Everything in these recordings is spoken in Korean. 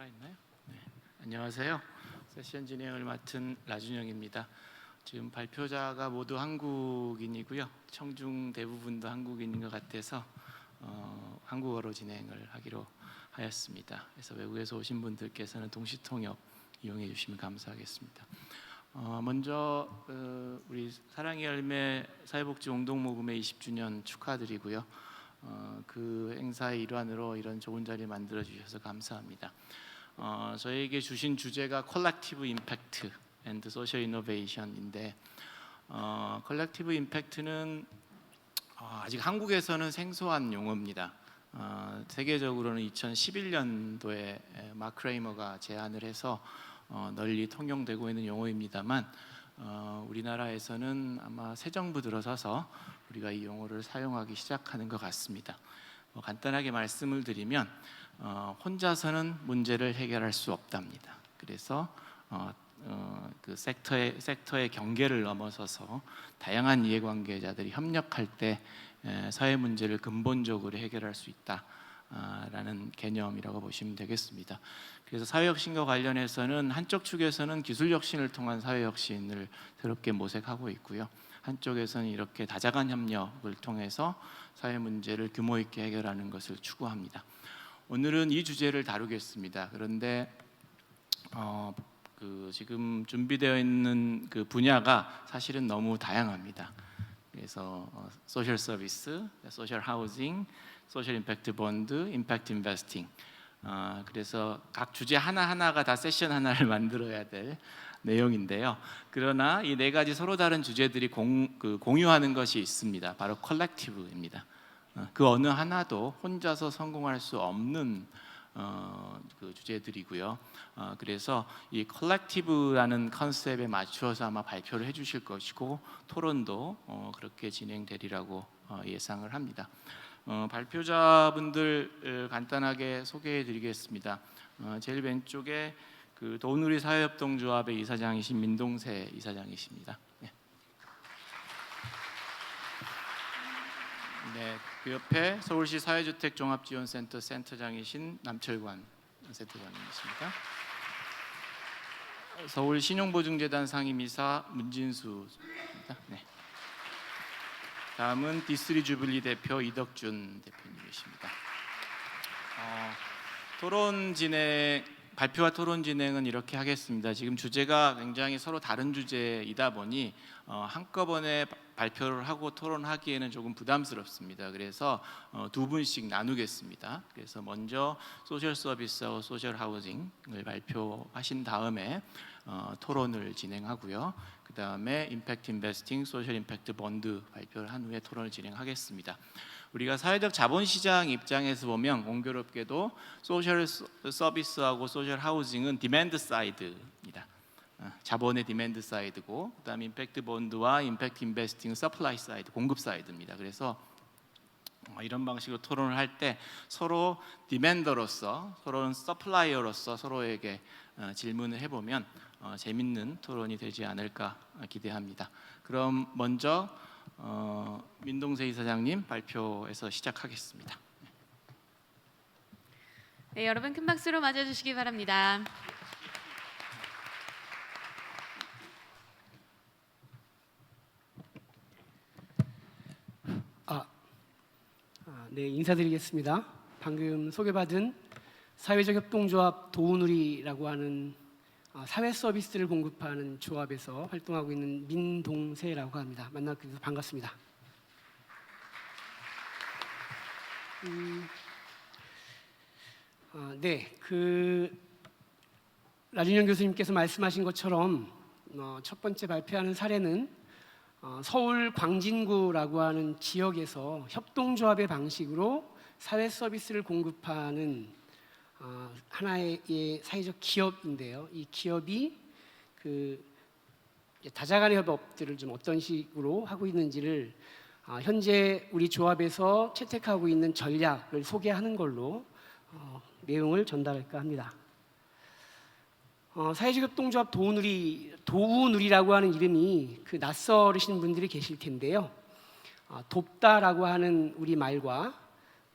살아있나요? 네. 안녕하세요. 세션 진행을 맡은 라준영입니다. 지금 발표자가 모두 한국인이고요. 청중 대부분도 한국인인 것 같아서 한국어로 진행을 하기로 하였습니다. 그래서 외국에서 오신 분들께서는 동시통역 이용해 주시면 감사하겠습니다. 먼저 우리 사랑의 열매 사회복지 공동모금회 20주년 축하드리고요. 그 행사의 일환으로 이런 좋은 자리 만들어 주셔서 감사합니다. 저에게 주신 주제가 컬렉티브 임팩트 앤드 소셜 이노베이션인데 컬렉티브 임팩트는 아직 한국에서는 생소한 용어입니다. 세계적으로는 2011년도에 마크 레이머가 제안을 해서 널리 통용되고 있는 용어입니다만 우리나라에서는 아마 새 정부 들어서서 우리가 이 용어를 사용하기 시작하는 것 같습니다. 간단하게 말씀을 드리면 혼자서는 문제를 해결할 수 없답니다. 그래서 그 섹터의 경계를 넘어서서 다양한 이해관계자들이 협력할 때 사회 문제를 근본적으로 해결할 수 있다라는 개념이라고 보시면 되겠습니다. 그래서 사회혁신과 관련해서는 한쪽 축에서는 기술혁신을 통한 사회혁신을 새롭게 모색하고 있고요. 한쪽에서는 이렇게 다자간 협력을 통해서 사회 문제를 규모 있게 해결하는 것을 추구합니다. 오늘은 이 주제를 다루겠습니다. 그런데 지금 준비되어 있는 그 분야가 사실은 너무 다양합니다. 그래서 소셜 서비스, 소셜 하우징, 소셜 임팩트 본드, 임팩트 인베스팅. 그래서 각 주제 하나하나가 다 세션 하나를 만들어야 될 내용인데요. 그러나 이 네 가지 서로 다른 주제들이 공유하는 것이 있습니다. 바로 컬렉티브입니다. 그 어느 하나도 혼자서 성공할 수 없는 그 주제들이고요. 그래서 이 컬렉티브라는 컨셉에 맞추어서 아마 발표를 해주실 것이고 토론도 그렇게 진행되리라고 예상을 합니다. 발표자분들 간단하게 소개해드리겠습니다. 제일 왼쪽에 그 도우누리 사회협동조합의 이사장이신 민동세 이사장이십니다. 네, 그 옆에 서울시 사회주택종합지원센터 센터장이신 남철관 센터장님이십니다. 서울 신용보증재단 상임이사 문진수입니다. 네. 다음은 디스리 주빌리 대표 이덕준 대표님이십니다. 발표와 토론 진행은 이렇게 하겠습니다. 지금 주제가 굉장히 서로 다른 주제이다 보니 한꺼번에 발표를 하고 토론하기에는 조금 부담스럽습니다. 그래서 두 분씩 나누겠습니다. 그래서 먼저 소셜 서비스하고 소셜 하우징을 발표하신 다음에 토론을 진행하고요. 그 다음에 임팩트 인베스팅, 소셜 임팩트 본드 발표를 한 후에 토론을 진행하겠습니다. 우리가 사회적 자본시장 입장에서 보면 공교롭게도 소셜 서비스하고 소셜 하우징은 디맨드 사이드입니다. 자본의 디맨드 사이드고, 그다음에 임팩트 본드와 임팩트 인베스팅은 서플라이 사이드, 공급 사이드입니다. 그래서 이런 방식으로 토론을 할 때 서로 디맨더로서, 서로는 서플라이어로서 서로에게 질문을 해보면 재밌는 토론이 되지 않을까 기대합니다. 그럼 먼저 민동세 이사장님 발표에서 시작하겠습니다. 네, 여러분 큰 박수로 맞아주시기 바랍니다. 네, 인사드리겠습니다. 방금 소개받은 사회적 협동조합 도우누리라고 하는 사회 서비스를 공급하는 조합에서 활동하고 있는 민동세라고 합니다. 만나서 반갑습니다. 네, 라준영 교수님께서 말씀하신 것처럼 첫 번째 발표하는 사례는 서울 광진구라고 하는 지역에서 협동조합의 방식으로 사회 서비스를 공급하는 하나의 사회적 기업인데요. 이 기업이 다자간의 협업들을 좀 어떤 식으로 하고 있는지를 현재 우리 조합에서 채택하고 있는 전략을 소개하는 걸로 내용을 전달할까 합니다. 사회적 협동조합 도우누리라고 하는 이름이 낯설으신 분들이 계실 텐데요. 돕다라고 하는 우리 말과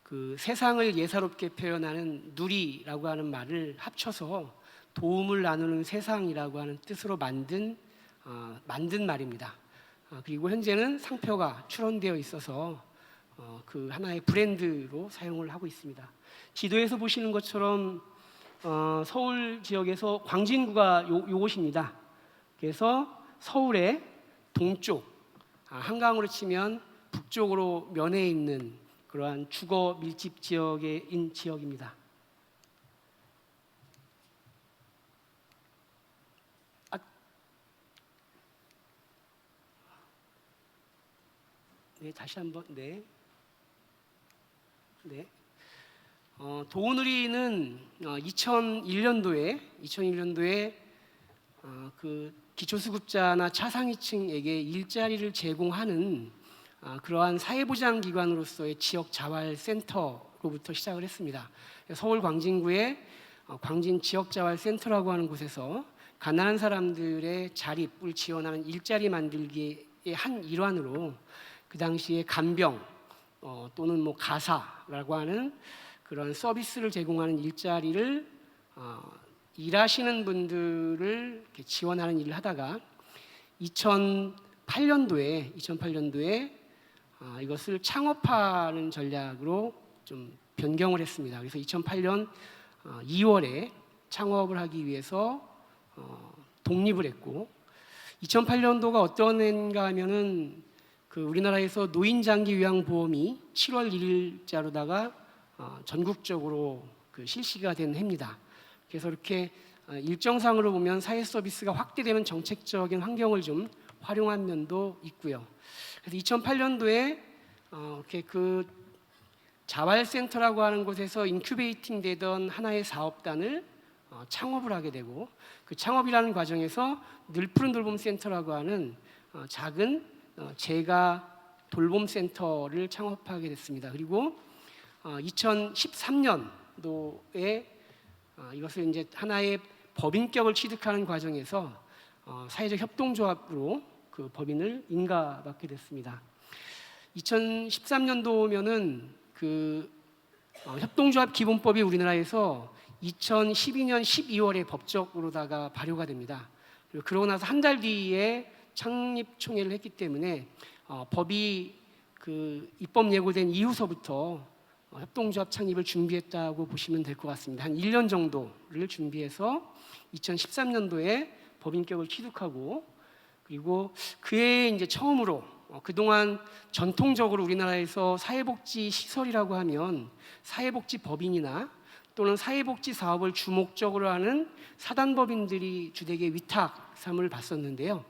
그 세상을 예사롭게 표현하는 누리라고 하는 말을 합쳐서 도움을 나누는 세상이라고 하는 뜻으로 만든 말입니다. 그리고 현재는 상표가 출원되어 있어서 그 하나의 브랜드로 사용을 하고 있습니다. 지도에서 보시는 것처럼 서울 지역에서 광진구가 요곳입니다. 그래서 서울의 동쪽, 한강으로 치면 북쪽으로 면해 있는 그러한 주거 밀집 지역인 지역입니다. 네, 다시 한번 네. 도우누리는 2001년도에 그 기초수급자나 차상위층에게 일자리를 제공하는 그러한 사회보장기관으로서의 지역자활센터로부터 시작을 했습니다. 서울 광진구의 광진 지역자활센터라고 하는 곳에서 가난한 사람들의 자립을 지원하는 일자리 만들기의 한 일환으로 그 당시에 간병 또는 뭐 가사라고 하는 그런 서비스를 제공하는 일자리를 일하시는 분들을 이렇게 지원하는 일을 하다가 2008년도에 이것을 창업하는 전략으로 좀 변경을 했습니다. 그래서 2008년 2월에 창업을 하기 위해서 독립을 했고 2008년도가 어떤 해인가 하면은 그 우리나라에서 노인장기요양보험이 7월 1일자로다가 전국적으로 그 실시가 된 해입니다. 그래서 이렇게 일정상으로 보면 사회 서비스가 확대되는 정책적인 환경을 좀 활용한 면도 있고요. 그래서 2008년도에 이렇게 그 자활센터라고 하는 곳에서 인큐베이팅 되던 하나의 사업단을 창업을 하게 되고 그 창업이라는 과정에서 늘푸른 돌봄센터라고 하는 작은 제가 돌봄센터를 창업하게 됐습니다. 그리고 2013년도에 이것을 이제 하나의 법인격을 취득하는 과정에서 사회적 협동조합으로 그 법인을 인가받게 됐습니다. 2013년도면은 그 협동조합 기본법이 우리나라에서 2012년 12월에 법적으로다가 발효가 됩니다. 그러고 나서 한 달 뒤에 창립총회를 했기 때문에 법이 그 입법 예고된 이후서부터 협동조합 창립을 준비했다고 보시면 될 것 같습니다. 한 1년 정도를 준비해서 2013년도에 법인격을 취득하고 그리고 그해 이제 처음으로 그동안 전통적으로 우리나라에서 사회복지 시설이라고 하면 사회복지법인이나 또는 사회복지 사업을 주목적으로 하는 사단법인들이 주되게 위탁삼을 받았는데요.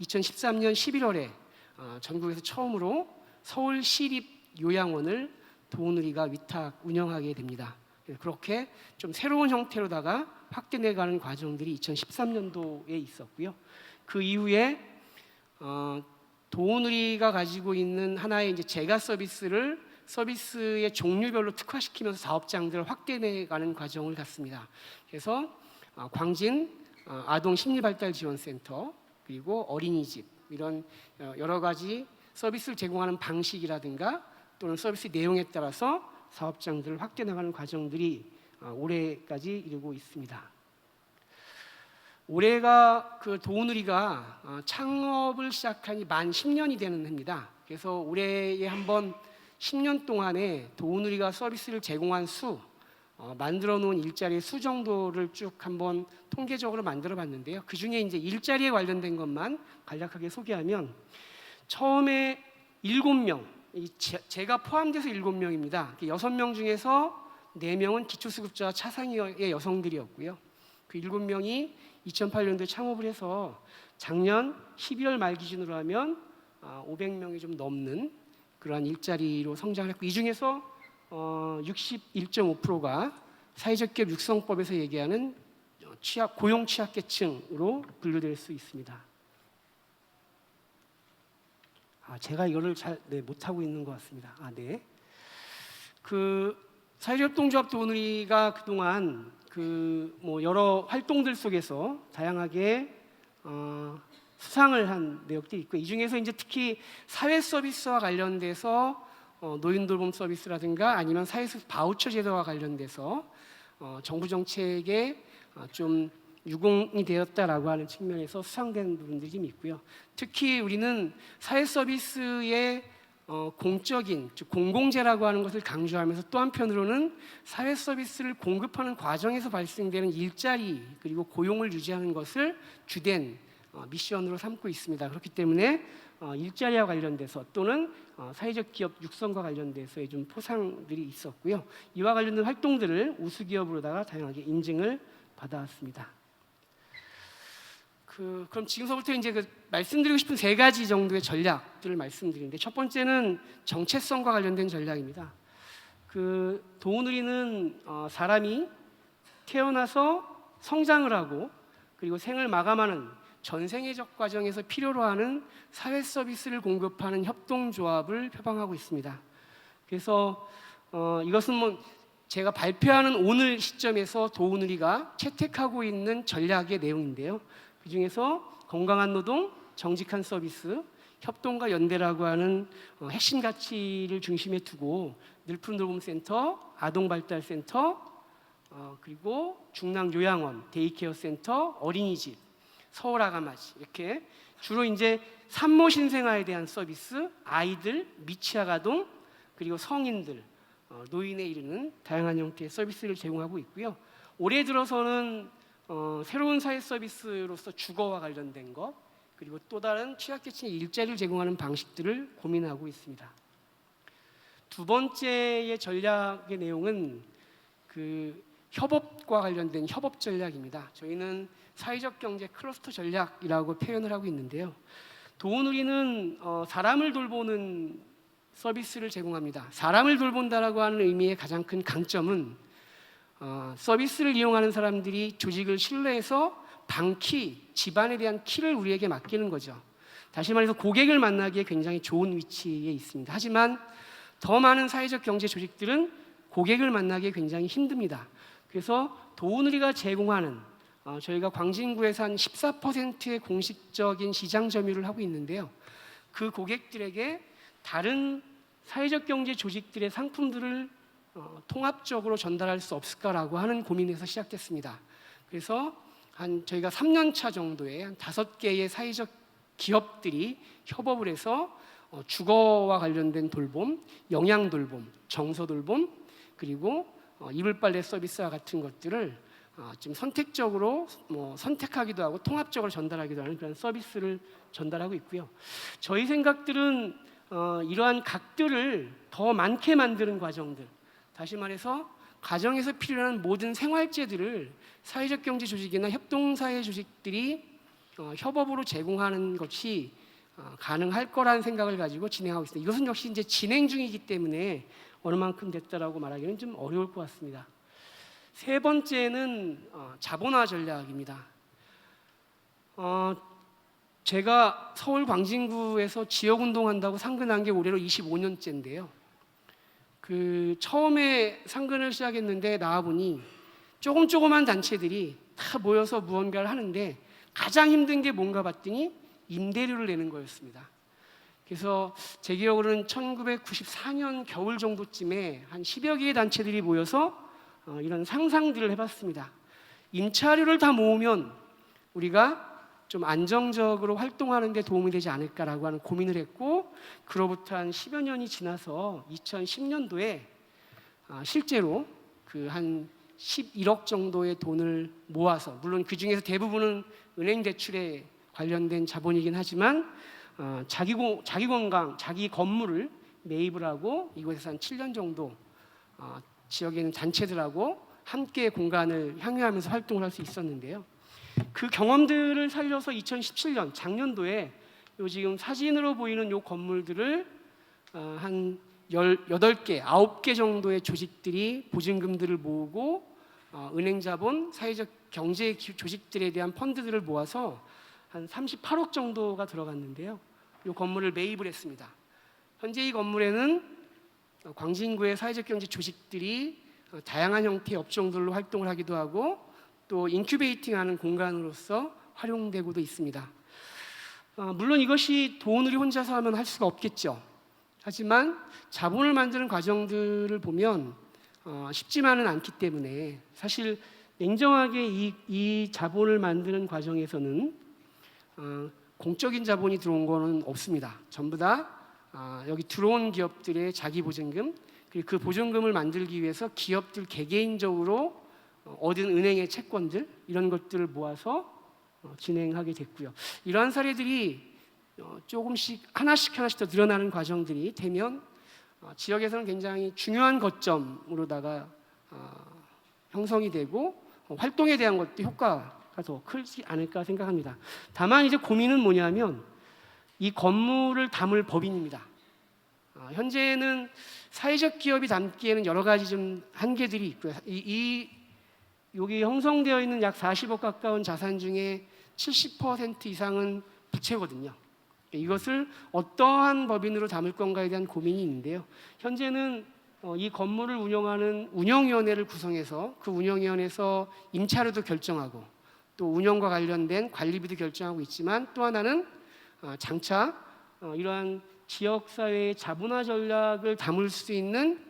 2013년 11월에 전국에서 처음으로 서울시립요양원을 도우누리가 위탁 운영하게 됩니다. 그렇게 좀 새로운 형태로다가 확대돼가는 과정들이 2013년도에 있었고요. 그 이후에 도우누리가 가지고 있는 하나의 이제 제가 서비스의 종류별로 특화시키면서 사업장들을 확대해가는 과정을 갖습니다. 그래서 광진 아동 심리발달지원센터 그리고 어린이집 이런 여러 가지 서비스를 제공하는 방식이라든가 또는 서비스 내용에 따라서 사업장들을 확대 나가는 과정들이 올해까지 이르고 있습니다. 올해가 그 도우누리가 창업을 시작하니 만 10년이 되는 해입니다. 그래서 올해에 한번 10년 동안에 도우누리가 서비스를 제공한 수, 만들어 놓은 일자리의 수 정도를 쭉 한번 통계적으로 만들어 봤는데요. 그 중에 이제 일자리에 관련된 것만 간략하게 소개하면 처음에 7명, 제가 포함돼서 7명입니다. 6명 중에서 4명은 기초수급자 차상위의 여성들이었고요. 그 7명이 2008년도에 창업을 해서 작년 12월 말 기준으로 하면 500명이 좀 넘는 그러한 일자리로 성장을 했고 이 중에서 61.5%가 사회적 기업 육성법에서 얘기하는 고용 취약계층으로 분류될 수 있습니다. 제가 이거를 잘 못하고 있는 것 같습니다. 그 사회협동조합 도우누리가 그동안 뭐 여러 활동들 속에서 다양하게 수상을 한 내역들이 있고 이 중에서 이제 특히 사회 서비스와 관련돼서 노인 돌봄 서비스라든가 아니면 사회적 바우처 제도와 관련돼서 정부 정책에 좀 유공이 되었다라고 하는 측면에서 수상된 부분들이 좀 있고요. 특히 우리는 사회 서비스의 공적인, 즉 공공재라고 하는 것을 강조하면서 또 한편으로는 사회 서비스를 공급하는 과정에서 발생되는 일자리 그리고 고용을 유지하는 것을 주된 미션으로 삼고 있습니다. 그렇기 때문에 일자리와 관련돼서 또는 사회적 기업 육성과 관련돼서의 좀 포상들이 있었고요. 이와 관련된 활동들을 우수기업으로다가 다양하게 인증을 받아왔습니다. 그럼 지금서부터 이제 말씀드리고 싶은 3가지 정도의 전략들을 말씀드리는데, 첫 번째는 정체성과 관련된 전략입니다. 도우누리는 사람이 태어나서 성장을 하고 그리고 생을 마감하는 전생애적 과정에서 필요로 하는 사회 서비스를 공급하는 협동조합을 표방하고 있습니다. 그래서 이것은 제가 발표하는 오늘 시점에서 도우누리가 채택하고 있는 전략의 내용인데요. 그 중에서 건강한 노동, 정직한 서비스, 협동과 연대라고 하는 핵심 가치를 중심에 두고 늘품돌봄센터, 아동발달센터, 그리고 중랑요양원, 데이케어 센터, 어린이집, 서울아가마지 이렇게 주로 이제 산모 신생아에 대한 서비스, 아이들, 미취학 아동, 그리고 성인들, 노인에 이르는 다양한 형태의 서비스를 제공하고 있고요. 올해 들어서는 새로운 사회 서비스로서 주거와 관련된 것, 그리고 또 다른 취약계층의 일자리를 제공하는 방식들을 고민하고 있습니다. 두 번째의 전략의 내용은 협업과 관련된 협업 전략입니다. 저희는 사회적 경제 클러스터 전략이라고 표현을 하고 있는데요. 도우누리는 사람을 돌보는 서비스를 제공합니다. 사람을 돌본다라고 하는 의미의 가장 큰 강점은 서비스를 이용하는 사람들이 조직을 신뢰해서 방키, 집안에 대한 키를 우리에게 맡기는 거죠. 다시 말해서 고객을 만나기에 굉장히 좋은 위치에 있습니다. 하지만 더 많은 사회적 경제 조직들은 고객을 만나기에 굉장히 힘듭니다. 그래서 도우누리가 제공하는 저희가 광진구에서 한 14%의 공식적인 시장 점유를 하고 있는데요. 그 고객들에게 다른 사회적 경제 조직들의 상품들을 통합적으로 전달할 수 없을까라고 하는 고민에서 시작됐습니다. 그래서 저희가 3년 차 정도에 한 5개의 사회적 기업들이 협업을 해서 주거와 관련된 돌봄, 영양 돌봄, 정서 돌봄, 그리고 이불 빨래 서비스와 같은 것들을 지금 선택적으로 선택하기도 하고 통합적으로 전달하기도 하는 그런 서비스를 전달하고 있고요. 저희 생각들은 이러한 각들을 더 많게 만드는 과정들, 다시 말해서 가정에서 필요한 모든 생활재들을 사회적 경제 조직이나 협동사회 조직들이 협업으로 제공하는 것이 가능할 거라는 생각을 가지고 진행하고 있습니다. 이것은 역시 이제 진행 중이기 때문에 어느 만큼 됐다라고 말하기는 좀 어려울 것 같습니다. 세 번째는 자본화 전략입니다. 제가 서울 광진구에서 지역운동한다고 상근한 게 올해로 25년째인데요. 처음에 상근을 시작했는데 나와보니 조그만 단체들이 다 모여서 무언가를 하는데 가장 힘든 게 뭔가 봤더니 임대료를 내는 거였습니다. 그래서 제 기억으로는 1994년 겨울 정도쯤에 한 10여 개의 단체들이 모여서 이런 상상들을 해봤습니다. 임차료를 다 모으면 우리가 좀 안정적으로 활동하는 데 도움이 되지 않을까라고 하는 고민을 했고, 그로부터 한 10여 년이 지나서 2010년도에 실제로 한 11억 정도의 돈을 모아서, 물론 그 중에서 대부분은 은행 대출에 관련된 자본이긴 하지만 자기 건강, 자기 건물을 매입을 하고 이곳에서 한 7년 정도 지역에 있는 단체들하고 함께 공간을 향유하면서 활동을 할 수 있었는데요. 그 경험들을 살려서 2017년 작년도에 지금 사진으로 보이는 이 건물들을 한 18개, 9개 정도의 조직들이 보증금들을 모으고 은행 자본, 사회적 경제 조직들에 대한 펀드들을 모아서 한 38억 정도가 들어갔는데요. 이 건물을 매입을 했습니다. 현재 이 건물에는 광진구의 사회적 경제 조직들이 다양한 형태의 업종들로 활동을 하기도 하고 또 인큐베이팅하는 공간으로서 활용되고도 있습니다. 물론 이것이 도우누리 혼자서 하면 할 수가 없겠죠. 하지만 자본을 만드는 과정들을 보면 쉽지만은 않기 때문에 사실 냉정하게 이 자본을 만드는 과정에서는 공적인 자본이 들어온 거는 없습니다. 전부 다 여기 들어온 기업들의 자기 보증금, 그리고 그 보증금을 만들기 위해서 기업들 개개인적으로 얻은 은행의 채권들 이런 것들을 모아서 진행하게 됐고요. 이러한 사례들이 조금씩 하나씩 더 늘어나는 과정들이 되면 지역에서는 굉장히 중요한 거점으로다가 형성이 되고 활동에 대한 것도 효과가 더 크지 않을까 생각합니다. 다만 이제 고민은 뭐냐면 이 건물을 담을 법인입니다. 현재는 사회적 기업이 담기에는 여러 가지 좀 한계들이 있고요. 여기 형성되어 있는 약 40억 가까운 자산 중에 70% 이상은 부채거든요. 이것을 어떠한 법인으로 담을 건가에 대한 고민이 있는데요. 현재는 이 건물을 운영하는 운영위원회를 구성해서 그 운영위원회에서 임차료도 결정하고 또 운영과 관련된 관리비도 결정하고 있지만, 또 하나는 장차 이러한 지역사회의 자본화 전략을 담을 수 있는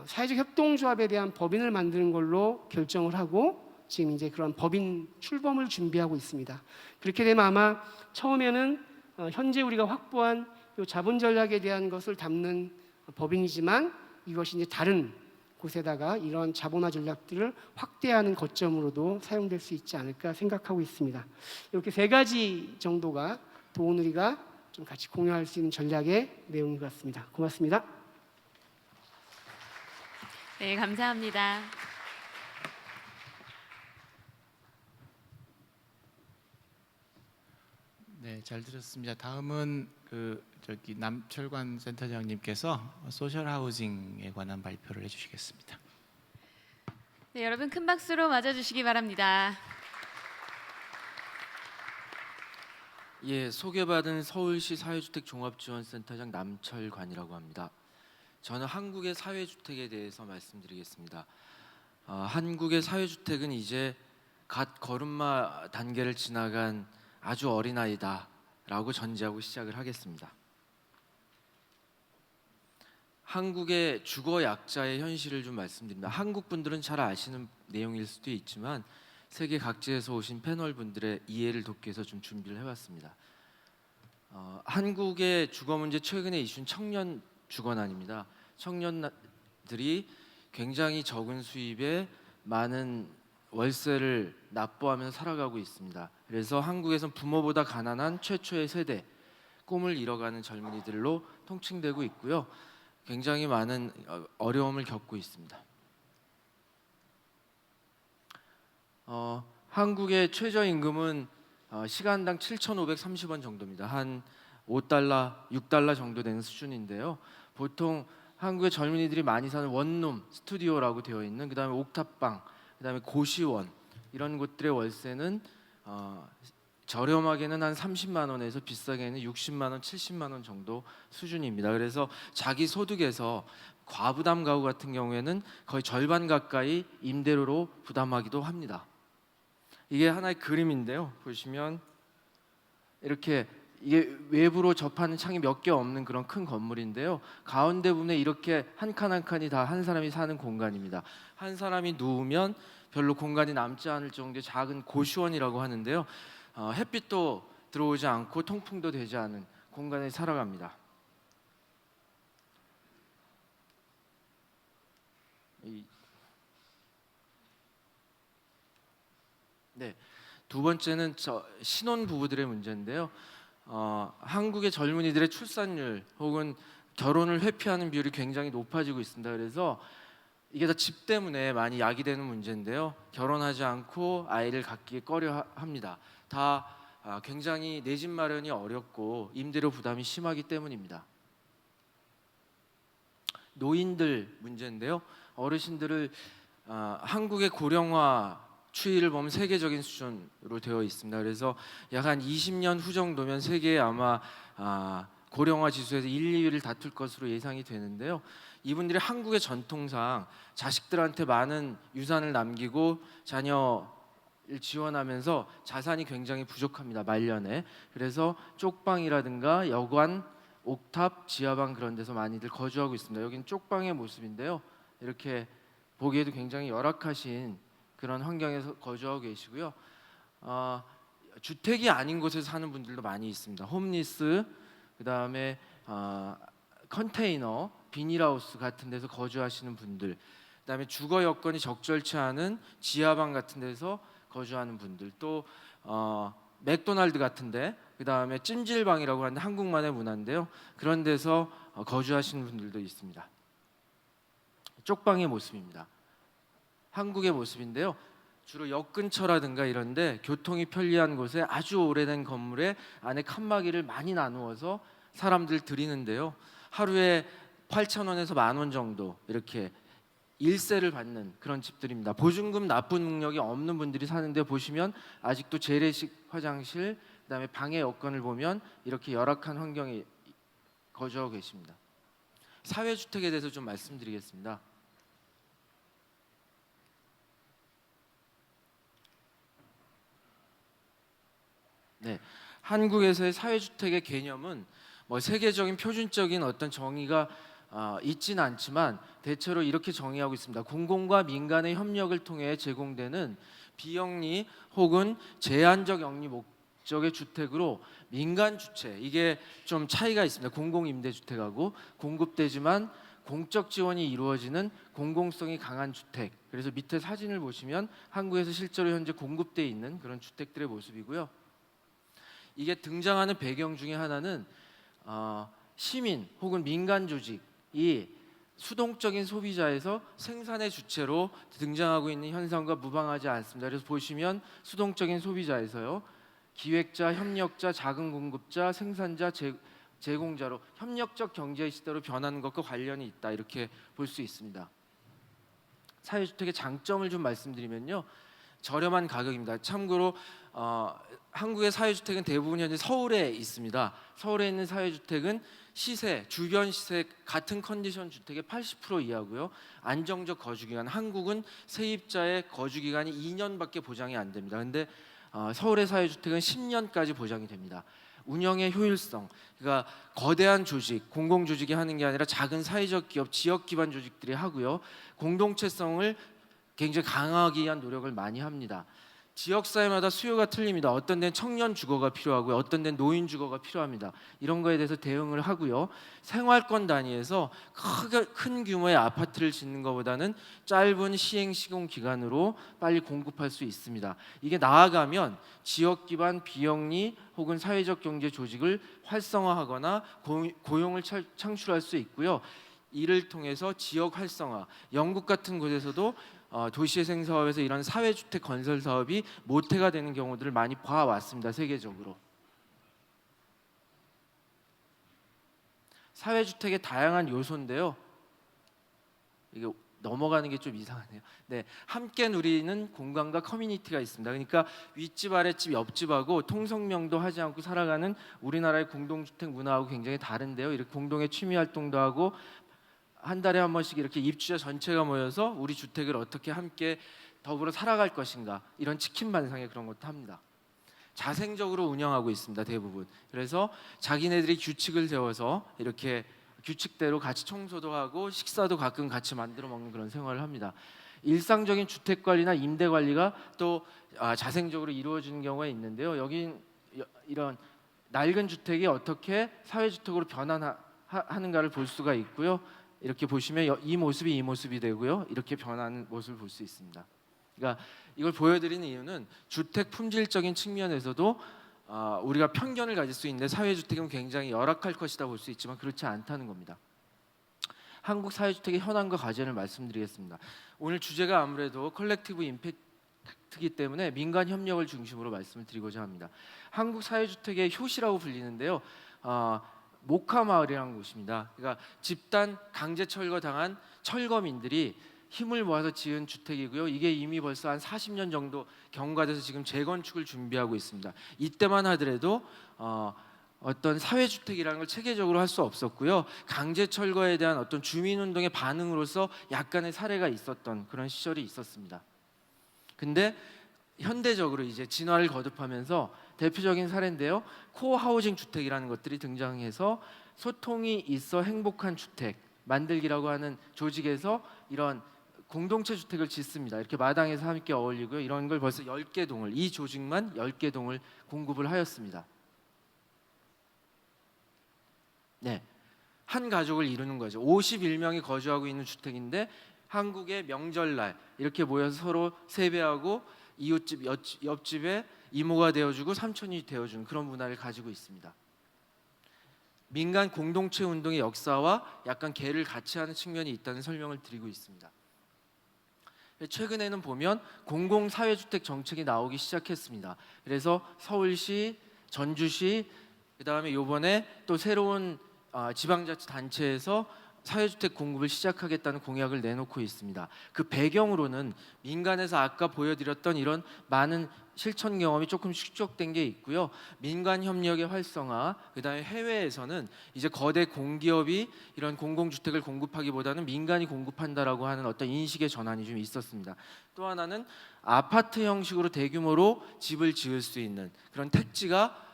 사회적 협동조합에 대한 법인을 만드는 걸로 결정을 하고 지금 이제 그런 법인 출범을 준비하고 있습니다. 그렇게 되면 아마 처음에는 현재 우리가 확보한 이 자본 전략에 대한 것을 담는 법인이지만 이것이 이제 다른 곳에다가 이런 자본화 전략들을 확대하는 거점으로도 사용될 수 있지 않을까 생각하고 있습니다. 이렇게 세 가지 정도가 도우누리가 좀 같이 공유할 수 있는 전략의 내용인 것 같습니다. 고맙습니다. 네, 감사합니다. 네, 잘 들었습니다. 다음은 남철관 센터장님께서 소셜 하우징에 관한 발표를 해주시겠습니다. 네, 여러분 큰 박수로 맞아주시기 바랍니다. 예, 소개받은 서울시 사회주택 종합지원센터장 남철관이라고 합니다. 저는 한국의 사회주택에 대해서 말씀드리겠습니다. 한국의 사회주택은 이제 갓 걸음마 단계를 지나간 아주 어린아이다라고 전제하고 시작을 하겠습니다. 한국의 주거 약자의 현실을 좀 말씀드립니다. 한국 분들은 잘 아시는 내용일 수도 있지만 세계 각지에서 오신 패널 분들의 이해를 돕기 위해서 좀 준비를 해봤습니다. 한국의 주거 문제 최근에 이슈는 청년 주거난입니다. 청년들이 굉장히 적은 수입에 많은 월세를 납부하면서 살아가고 있습니다. 그래서 한국에선 부모보다 가난한 최초의 세대, 꿈을 잃어가는 젊은이들로 통칭되고 있고요. 굉장히 많은 어려움을 겪고 있습니다. 한국의 최저임금은 시간당 7,530원 정도입니다. 한 5달러, 6달러 정도 되는 수준인데요. 보통 한국의 젊은이들이 많이 사는 원룸, 스튜디오라고 되어 있는, 그 다음에 옥탑방, 그 다음에 고시원 이런 곳들의 월세는 저렴하게는 한 30만 원에서 비싸게는 60만 원, 70만 원 정도 수준입니다. 그래서 자기 소득에서 과부담 가구 같은 경우에는 거의 절반 가까이 임대료로 부담하기도 합니다. 이게 하나의 그림인데요. 보시면 이렇게 이게 외부로 접하는 창이 몇 개 없는 그런 큰 건물인데요. 가운데 부분에 이렇게 한 칸 한 칸이 다 한 사람이 사는 공간입니다. 한 사람이 누우면 별로 공간이 남지 않을 정도의 작은 고시원이라고 하는데요. 햇빛도 들어오지 않고 통풍도 되지 않은 공간에 살아갑니다. 네, 두 번째는 신혼 부부들의 문제인데요. 한국의 젊은이들의 출산율 혹은 결혼을 회피하는 비율이 굉장히 높아지고 있습니다. 그래서 이게 다 집 때문에 많이 야기되는 문제인데요. 결혼하지 않고 아이를 갖기 꺼려합니다. 다 굉장히 내 집 마련이 어렵고 임대료 부담이 심하기 때문입니다. 노인들 문제인데요. 어르신들을 한국의 고령화 추이를 보면 세계적인 수준으로 되어 있습니다. 그래서 약 한 20년 후 정도면 세계에 아마 고령화 지수에서 1, 2위를 다툴 것으로 예상이 되는데요. 이분들이 한국의 전통상 자식들한테 많은 유산을 남기고 자녀를 지원하면서 자산이 굉장히 부족합니다. 말년에. 그래서 쪽방이라든가 여관 옥탑, 지하방 그런 데서 많이들 거주하고 있습니다. 여기는 쪽방의 모습인데요. 이렇게 보기에도 굉장히 열악하신 그런 환경에서 거주하고 계시고요. 주택이 아닌 곳에서 사는 분들도 많이 있습니다. 홈리스, 그다음에 컨테이너, 비닐하우스 같은 데서 거주하시는 분들, 그다음에 주거 여건이 적절치 않은 지하방 같은 데서 거주하는 분들, 또 맥도날드 같은데, 그다음에 찜질방이라고 하는 한국만의 문화인데요. 그런 데서 거주하시는 분들도 있습니다. 쪽방의 모습입니다. 한국의 모습인데요. 주로 역 근처라든가 이런데 교통이 편리한 곳에 아주 오래된 건물에 안에 칸막이를 많이 나누어서 사람들 들이는데요. 하루에 8,000원에서 10,000원 정도 이렇게 일세를 받는 그런 집들입니다. 보증금 납부 능력이 없는 분들이 사는데 보시면 아직도 재래식 화장실, 그다음에 방의 여건을 보면 이렇게 열악한 환경에 거주하고 계십니다. 사회주택에 대해서 좀 말씀드리겠습니다. 네, 한국에서의 사회주택의 개념은 뭐 세계적인 표준적인 어떤 정의가 있지는 않지만 대체로 이렇게 정의하고 있습니다. 공공과 민간의 협력을 통해 제공되는 비영리 혹은 제한적 영리 목적의 주택으로 민간 주체, 이게 좀 차이가 있습니다. 공공임대주택하고 공급되지만 공적 지원이 이루어지는 공공성이 강한 주택. 그래서 밑에 사진을 보시면 한국에서 실제로 현재 공급되어 있는 그런 주택들의 모습이고요. 이게 등장하는 배경 중에 하나는 시민 혹은 민간 조직이 수동적인 소비자에서 생산의 주체로 등장하고 있는 현상과 무방하지 않습니다. 그래서 보시면 수동적인 소비자에서요, 기획자, 협력자, 자금 공급자, 생산자, 제공자로 협력적 경제 시대로 변하는 것과 관련이 있다, 이렇게 볼 수 있습니다. 사회주택의 장점을 좀 말씀드리면요, 저렴한 가격입니다. 참고로 한국의 사회주택은 대부분 현재 서울에 있습니다. 서울에 있는 사회주택은 시세, 주변 시세 같은 컨디션 주택의 80% 이하고요. 안정적 거주기간, 한국은 세입자의 거주기간이 2년밖에 보장이 안 됩니다. 근데 서울의 사회주택은 10년까지 보장이 됩니다. 운영의 효율성, 그러니까 거대한 조직, 공공조직이 하는 게 아니라 작은 사회적 기업, 지역 기반 조직들이 하고요. 공동체성을 굉장히 강화하기 위한 노력을 많이 합니다. 지역사회마다 수요가 틀립니다. 어떤 데는 청년 주거가 필요하고요, 어떤 데는 노인 주거가 필요합니다. 이런 거에 대해서 대응을 하고요. 생활권 단위에서 큰 규모의 아파트를 짓는 것보다는 짧은 시행 시공 기간으로 빨리 공급할 수 있습니다. 이게 나아가면 지역 기반 비영리 혹은 사회적 경제 조직을 활성화하거나 고용을 창출할 수 있고요. 이를 통해서 지역 활성화, 영국 같은 곳에서도 도시재생 사업에서 이런 사회주택 건설 사업이 모태가 되는 경우들을 많이 봐왔습니다. 세계적으로. 사회주택의 다양한 요소인데요. 이게 넘어가는 게 좀 이상하네요. 네, 함께 누리는 공간과 커뮤니티가 있습니다. 그러니까 윗집, 아랫집, 옆집하고 통성명도 하지 않고 살아가는 우리나라의 공동주택 문화하고 굉장히 다른데요. 이렇게 공동의 취미 활동도 하고 한 달에 한 번씩 이렇게 입주자 전체가 모여서 우리 주택을 어떻게 함께 더불어 살아갈 것인가, 이런 치킨 반상의 그런 것도 합니다. 자생적으로 운영하고 있습니다. 대부분. 그래서 자기네들이 규칙을 세워서 이렇게 규칙대로 같이 청소도 하고 식사도 가끔 같이 만들어 먹는 그런 생활을 합니다. 일상적인 주택 관리나 임대 관리가 또 자생적으로 이루어지는 경우가 있는데요. 여긴 이런 낡은 주택이 어떻게 사회주택으로 변환하는가를 볼 수가 있고요. 이렇게 보시면 이 모습이 되고요. 이렇게 변하는 모습을 볼 수 있습니다. 그러니까 이걸 보여드리는 이유는 주택 품질적인 측면에서도 우리가 편견을 가질 수 있는데 사회주택은 굉장히 열악할 것이다 볼 수 있지만 그렇지 않다는 겁니다. 한국 사회주택의 현황과 과제를 말씀드리겠습니다. 오늘 주제가 아무래도 컬렉티브 임팩트이기 때문에 민간 협력을 중심으로 말씀을 드리고자 합니다. 한국 사회주택의 효시라고 불리는데요. 모카 마을이라는 곳입니다. 그러니까 집단 강제 철거당한 철거민들이 힘을 모아서 지은 주택이고요. 이게 이미 벌써 한 40년 정도 경과돼서 지금 재건축을 준비하고 있습니다. 이때만 하더라도 어떤 사회주택이라는 걸 체계적으로 할 수 없었고요. 강제 철거에 대한 어떤 주민운동의 반응으로서 약간의 사례가 있었던 그런 시절이 있었습니다. 근데 현대적으로 이제 진화를 거듭하면서 대표적인 사례인데요. 코어 하우징 주택이라는 것들이 등장해서 소통이 있어 행복한 주택 만들기라고 하는 조직에서 이런 공동체 주택을 짓습니다. 이렇게 마당에서 함께 어울리고요. 이런 걸 벌써 10개 동을, 이 조직만 10개 동을 공급을 하였습니다. 네, 한 가족을 이루는 거죠. 51명이 거주하고 있는 주택인데 한국의 명절날 이렇게 모여서 서로 세배하고 이웃집, 옆집에 이모가 되어주고 삼촌이 되어주는 그런 문화를 가지고 있습니다. 민간 공동체 운동의 역사와 약간 개를 같이 하는 측면이 있다는 설명을 드리고 있습니다. 최근에는 보면 공공사회주택 정책이 나오기 시작했습니다. 그래서 서울시, 전주시, 그다음에 이번에 또 새로운 지방자치단체에서 사회주택 공급을 시작하겠다는 공약을 내놓고 있습니다. 그 배경으로는 민간에서 아까 보여드렸던 이런 많은 실천 경험이 조금 축적된 게 있고요. 민간 협력의 활성화, 그다음에 해외에서는 이제 거대 공기업이 이런 공공주택을 공급하기보다는 민간이 공급한다라고 하는 어떤 인식의 전환이 좀 있었습니다. 또 하나는 아파트 형식으로 대규모로 집을 지을 수 있는 그런 택지가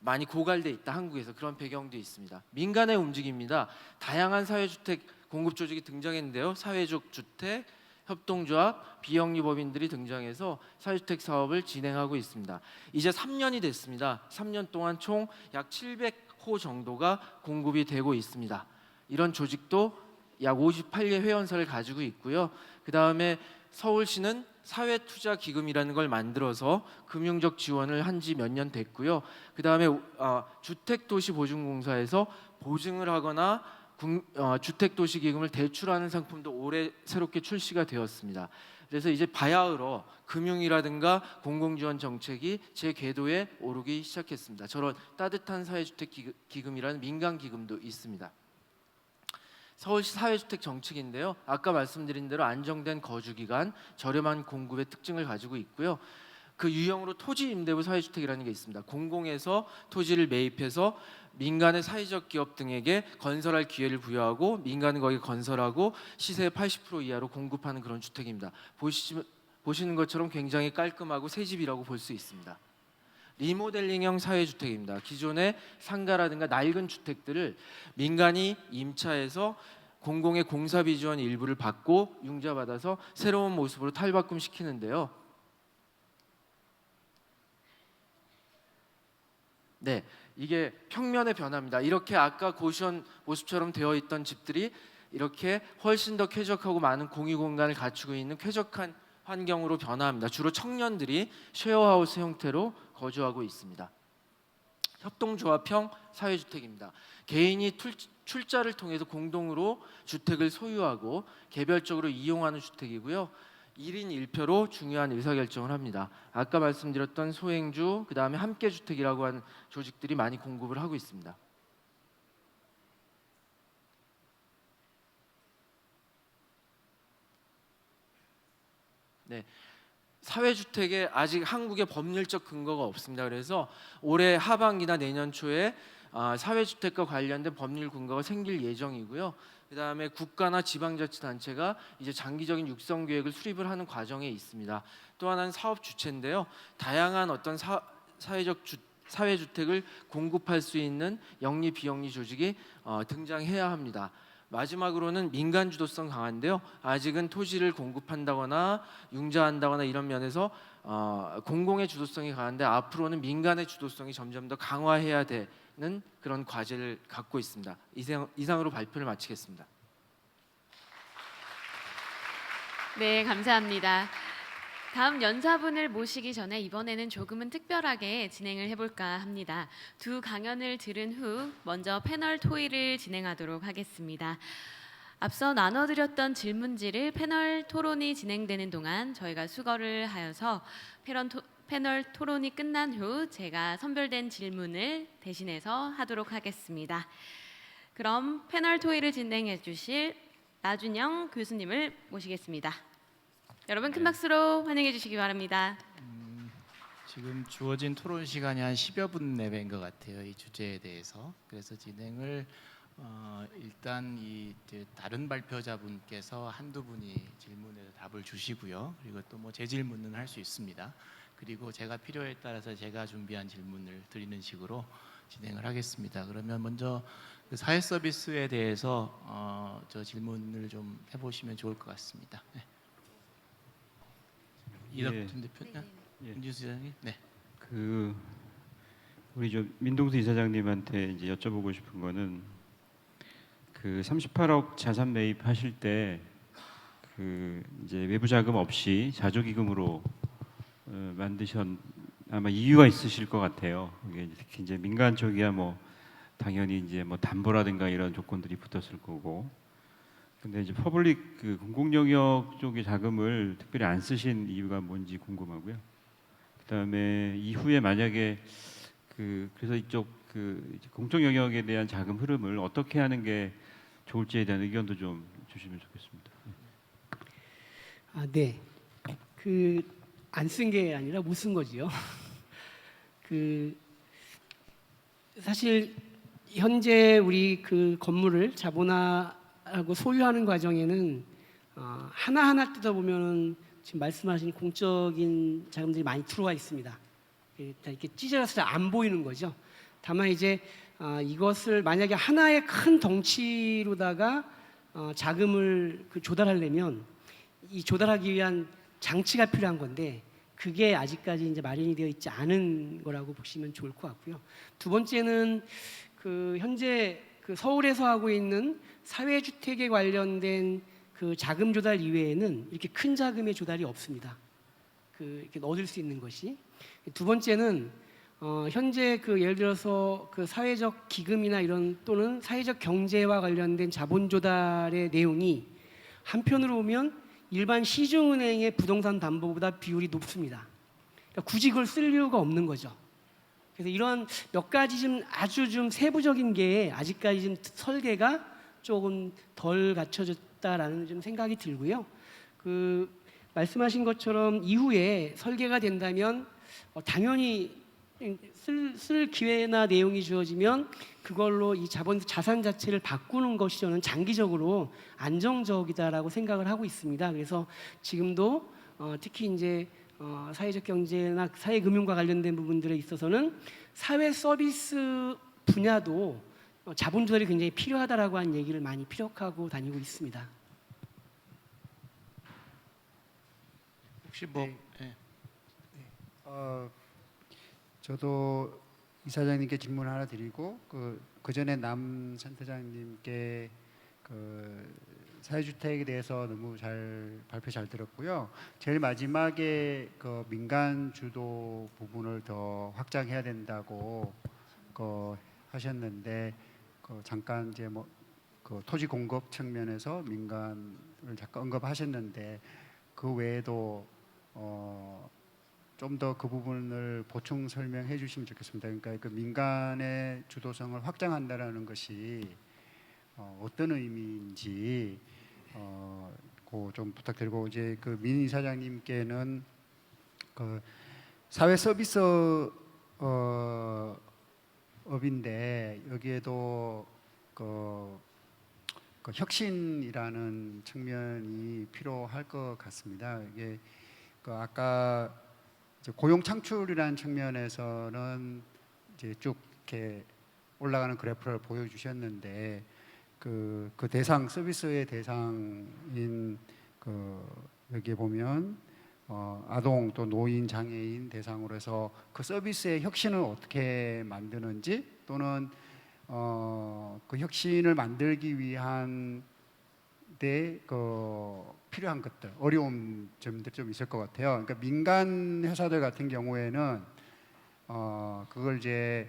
많이 고갈돼 있다. 한국에서 그런 배경도 있습니다. 민간의 움직임입니다. 다양한 사회주택 공급 조직이 등장했는데요. 사회적 주택, 협동조합, 비영리법인들이 등장해서 사회주택 사업을 진행하고 있습니다. 이제 3년이 됐습니다. 3년 동안 총 약 700호 정도가 공급이 되고 있습니다. 이런 조직도 약 58개 회원사를 가지고 있고요. 그 다음에 서울시는 사회투자기금이라는 걸 만들어서 금융적 지원을 한 지 몇 년 됐고요. 그 다음에 주택도시보증공사에서 보증을 하거나 주택도시기금을 대출하는 상품도 올해 새롭게 출시가 되었습니다. 그래서 이제 바야흐로 금융이라든가 공공지원 정책이 제 궤도에 오르기 시작했습니다. 저런 따뜻한 사회주택기금이라는 민간기금도 있습니다. 서울시 사회주택 정책인데요. 아까 말씀드린 대로 안정된 거주기간, 저렴한 공급의 특징을 가지고 있고요. 그 유형으로 토지 임대부 사회주택이라는 게 있습니다. 공공에서 토지를 매입해서 민간의 사회적 기업 등에게 건설할 기회를 부여하고 민간은 거기 건설하고 시세의 80% 이하로 공급하는 그런 주택입니다. 보시는 것처럼 굉장히 깔끔하고 새 집이라고 볼 수 있습니다. 리모델링형 사회주택입니다. 기존의 상가라든가 낡은 주택들을 민간이 임차해서 공공의 공사비 지원 일부를 받고 융자받아서 새로운 모습으로 탈바꿈시키는데요. 네, 이게 평면의 변화입니다. 이렇게 아까 고시원 모습처럼 되어 있던 집들이 이렇게 훨씬 더 쾌적하고 많은 공유 공간을 갖추고 있는 쾌적한 환경으로 변화합니다. 주로 청년들이 쉐어하우스 형태로 거주하고 있습니다. 협동조합형 사회주택입니다. 개인이 출자를 통해서 공동으로 주택을 소유하고 개별적으로 이용하는 주택이고요. 1인 1표로 중요한 의사결정을 합니다. 아까 말씀드렸던 소행주, 그 다음에 함께주택이라고 하는 조직들이 많이 공급을 하고 있습니다. 네, 사회주택에 아직 한국의 법률적 근거가 없습니다. 그래서 올해 하반기나 내년 초에 사회주택과 관련된 법률 근거가 생길 예정이고요. 그 다음에 국가나 지방자치단체가 이제 장기적인 육성 계획을 수립을 하는 과정에 있습니다. 또 하나는 사업 주체인데요. 다양한 어떤 사회주택을 공급할 수 있는 영리 비영리 조직이 등장해야 합니다. 마지막으로는 민간 주도성 강한데요. 아직은 토지를 공급한다거나 융자한다거나 이런 면에서 공공의 주도성이 강한데 앞으로는 민간의 주도성이 점점 더 강화해야 되는 그런 과제를 갖고 있습니다. 이상으로 발표를 마치겠습니다. 네, 감사합니다. 다음 연사분을 모시기 전에 이번에는 조금은 특별하게 진행을 해볼까 합니다. 두 강연을 들은 후 먼저 패널 토의를 진행하도록 하겠습니다. 앞서 나눠드렸던 질문지를 패널 토론이 진행되는 동안 저희가 수거를 하여서 패널 토론이 끝난 후 제가 선별된 질문을 대신해서 하도록 하겠습니다. 그럼 패널 토의를 진행해 주실 나준영 교수님을 모시겠습니다. 여러분 큰 박수로 환영해 주시기 바랍니다. 지금 주어진 토론 시간이 한 10여 분 내외인 것 같아요. 이 주제에 대해서. 그래서 진행을 일단 다른 발표자분께서 한두 분이 질문에 답을 주시고요. 그리고 또 뭐 재질문은 할 수 있습니다. 그리고 제가 필요에 따라서 제가 준비한 질문을 드리는 식으로 진행을 하겠습니다. 그러면 먼저 그 사회 서비스에 대해서 저 질문을 좀 해보시면 좋을 것 같습니다. 네. 이덕준 대표, 예. 윤진수 이사장님, 네. 그 우리 저 민동수 이사장님한테 이제 여쭤보고 싶은 거는 그 38억 자산 매입하실 때 그 이제 외부 자금 없이 자조기금으로 만드셨 아마 이유가 있으실 것 같아요. 이게 특히 이제 민간 쪽이야 뭐 당연히 이제 뭐 담보라든가 이런 조건들이 붙었을 거고. 근데 이제 퍼블릭 그 공공 영역 쪽의 자금을 특별히 안 쓰신 이유가 뭔지 궁금하고요. 그다음에 이후에 만약에 그래서 이쪽 그 이제 공적 영역에 대한 자금 흐름을 어떻게 하는 게 좋을지에 대한 의견도 좀 주시면 좋겠습니다. 아, 네. 그 안 쓴 게 아니라 못 쓴 거지요. 그 사실 현재 우리 그 건물을 자본화하고 소유하는 과정에는 하나하나 뜯어보면 지금 말씀하신 공적인 자금들이 많이 들어와 있습니다. 이렇게 찢어져서 안 보이는 거죠. 다만 이제 이것을 만약에 하나의 큰 덩치로다가 자금을 조달하려면 이 조달하기 위한 장치가 필요한 건데 그게 아직까지 이제 마련이 되어 있지 않은 거라고 보시면 좋을 것 같고요. 두 번째는 그 현재 그 서울에서 하고 있는 사회주택에 관련된 그 자금 조달 이외에는 이렇게 큰 자금의 조달이 없습니다. 이렇게 얻을 수 있는 것이. 두 번째는 현재 그 예를 들어서 그 사회적 기금이나 이런 또는 사회적 경제와 관련된 자본 조달의 내용이 한편으로 보면 일반 시중은행의 부동산 담보보다 비율이 높습니다. 그러니까 굳이 그걸 쓸 이유가 없는 거죠. 그래서 이런 몇 가지 좀 아주 좀 세부적인 게 아직까지 좀 설계가 조금 덜 갖춰졌다라는 좀 생각이 들고요. 그 말씀하신 것처럼 이후에 설계가 된다면 당연히 쓸 기회나 내용이 주어지면 그걸로 이 자산 자체를 바꾸는 것이 저는 장기적으로 안정적이다라고 생각을 하고 있습니다. 그래서 지금도 특히 이제 사회적 경제나 사회금융과 관련된 부분들에 있어서는 사회 서비스 분야도 자본 조달이 굉장히 필요하다라고 하는 얘기를 많이 피력하고 다니고 있습니다. 혹시 뭐 네. 저도 이사장님께 질문 하나 드리고 그 전에 남 센터장님께 그 사회주택에 대해서 너무 발표 잘 들었고요. 제일 마지막에 그 민간 주도 부분을 더 확장해야 된다고 하셨는데 잠깐 이제 뭐 그 토지 공급 측면에서 민간을 잠깐 언급하셨는데 그 외에도 좀 더 그 부분을 보충 설명해 주시면 좋겠습니다. 그러니까 그 민간의 주도성을 확장한다라는 것이 어떤 의미인지 그 좀 부탁드리고 이제 그 민 이사장님께는 그 사회 서비스 업인데 여기에도 그 혁신이라는 측면이 필요할 것 같습니다. 이게 그 아까 이제 고용 창출이라는 측면에서는 이제 쭉 이렇게 올라가는 그래프를 보여주셨는데 그 대상 서비스의 대상인 여기에 보면 아동 또 노인 장애인 대상으로 해서 그 서비스의 혁신을 어떻게 만드는지 또는 그 혁신을 만들기 위한 데 필요한 것들 어려운 점들 좀 있을 것 같아요. 그러니까 민간 회사들 같은 경우에는 그걸 이제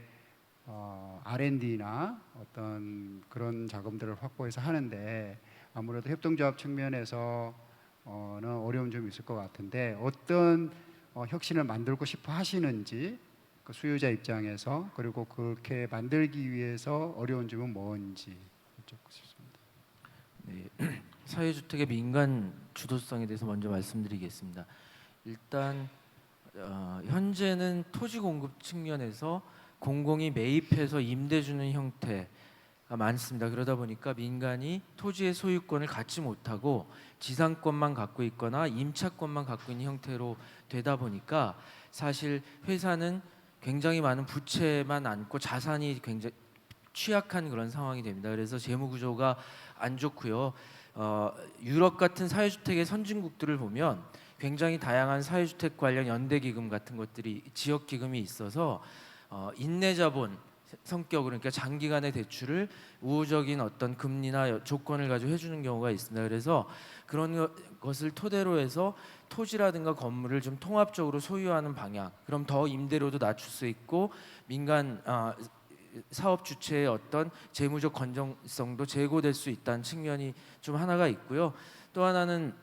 R&D나 어떤 그런 자금들을 확보해서 하는데 아무래도 협동조합 측면에서는 어려운 점이 있을 것 같은데 어떤 혁신을 만들고 싶어 하시는지 그 수요자 입장에서 그리고 그렇게 만들기 위해서 어려운 점은 뭔지 여쭙고 싶습니다. 네, 사회주택의 민간 주도성에 대해서 먼저 말씀드리겠습니다. 일단 현재는 토지 공급 측면에서 공공이 매입해서 임대 주는 형태가 많습니다. 그러다 보니까 민간이 토지의 소유권을 갖지 못하고 지상권만 갖고 있거나 임차권만 갖고 있는 형태로 되다 보니까 사실 회사는 굉장히 많은 부채만 안고 자산이 굉장히 취약한 그런 상황이 됩니다. 그래서 재무 구조가 안 좋고요. 유럽 같은 사회주택의 선진국들을 보면 굉장히 다양한 사회주택 관련 연대기금 같은 것들이 지역기금이 있어서 인내자본 성격으로, 그러니까 장기간의 대출을 우호적인 어떤 금리나 조건을 가지고 해주는 경우가 있습니다. 그래서 그런 것을 토대로 해서 토지라든가 건물을 좀 통합적으로 소유하는 방향, 그럼 더 임대료도 낮출 수 있고 민간 사업 주체의 어떤 재무적 건전성도 제고될 수 있다는 측면이 좀 하나가 있고요. 또 하나는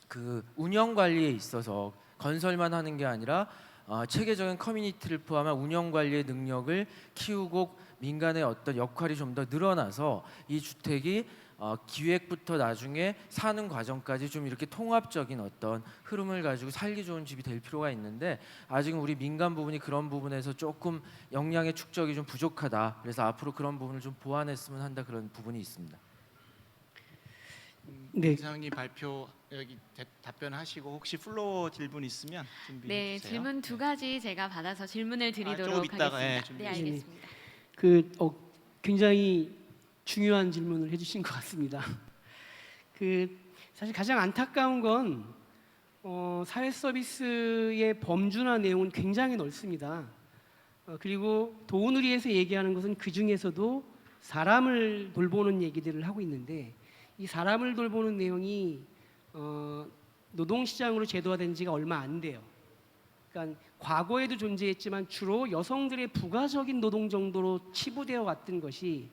그 운영 관리에 있어서 건설만 하는 게 아니라 체계적인 커뮤니티를 포함한 운영 관리의 능력을 키우고 민간의 어떤 역할이 좀 더 늘어나서 이 주택이 기획부터 나중에 사는 과정까지 좀 이렇게 통합적인 어떤 흐름을 가지고 살기 좋은 집이 될 필요가 있는데 아직은 우리 민간 부분이 그런 부분에서 조금 역량의 축적이 좀 부족하다. 그래서 앞으로 그런 부분을 좀 보완했으면 한다, 그런 부분이 있습니다. 네. 이사장님 발표 여기 답변하시고 혹시 플로어 질문 있으면 준비해 네, 주세요. 질문 두 가지 제가 받아서 질문을 드리도록 조금 이따가, 하겠습니다. 예, 네, 준비해 알겠습니다. 굉장히 중요한 질문을 해주신 것 같습니다. 사실 가장 안타까운 건 사회 서비스의 범주나 내용은 굉장히 넓습니다. 그리고 도우누리에서 얘기하는 것은 그 중에서도 사람을 돌보는 얘기들을 하고 있는데 이 사람을 돌보는 내용이 노동시장으로 제도화된 지가 얼마 안 돼요. 그러니까 과거에도 존재했지만 주로 여성들의 부가적인 노동 정도로 치부되어 왔던 것이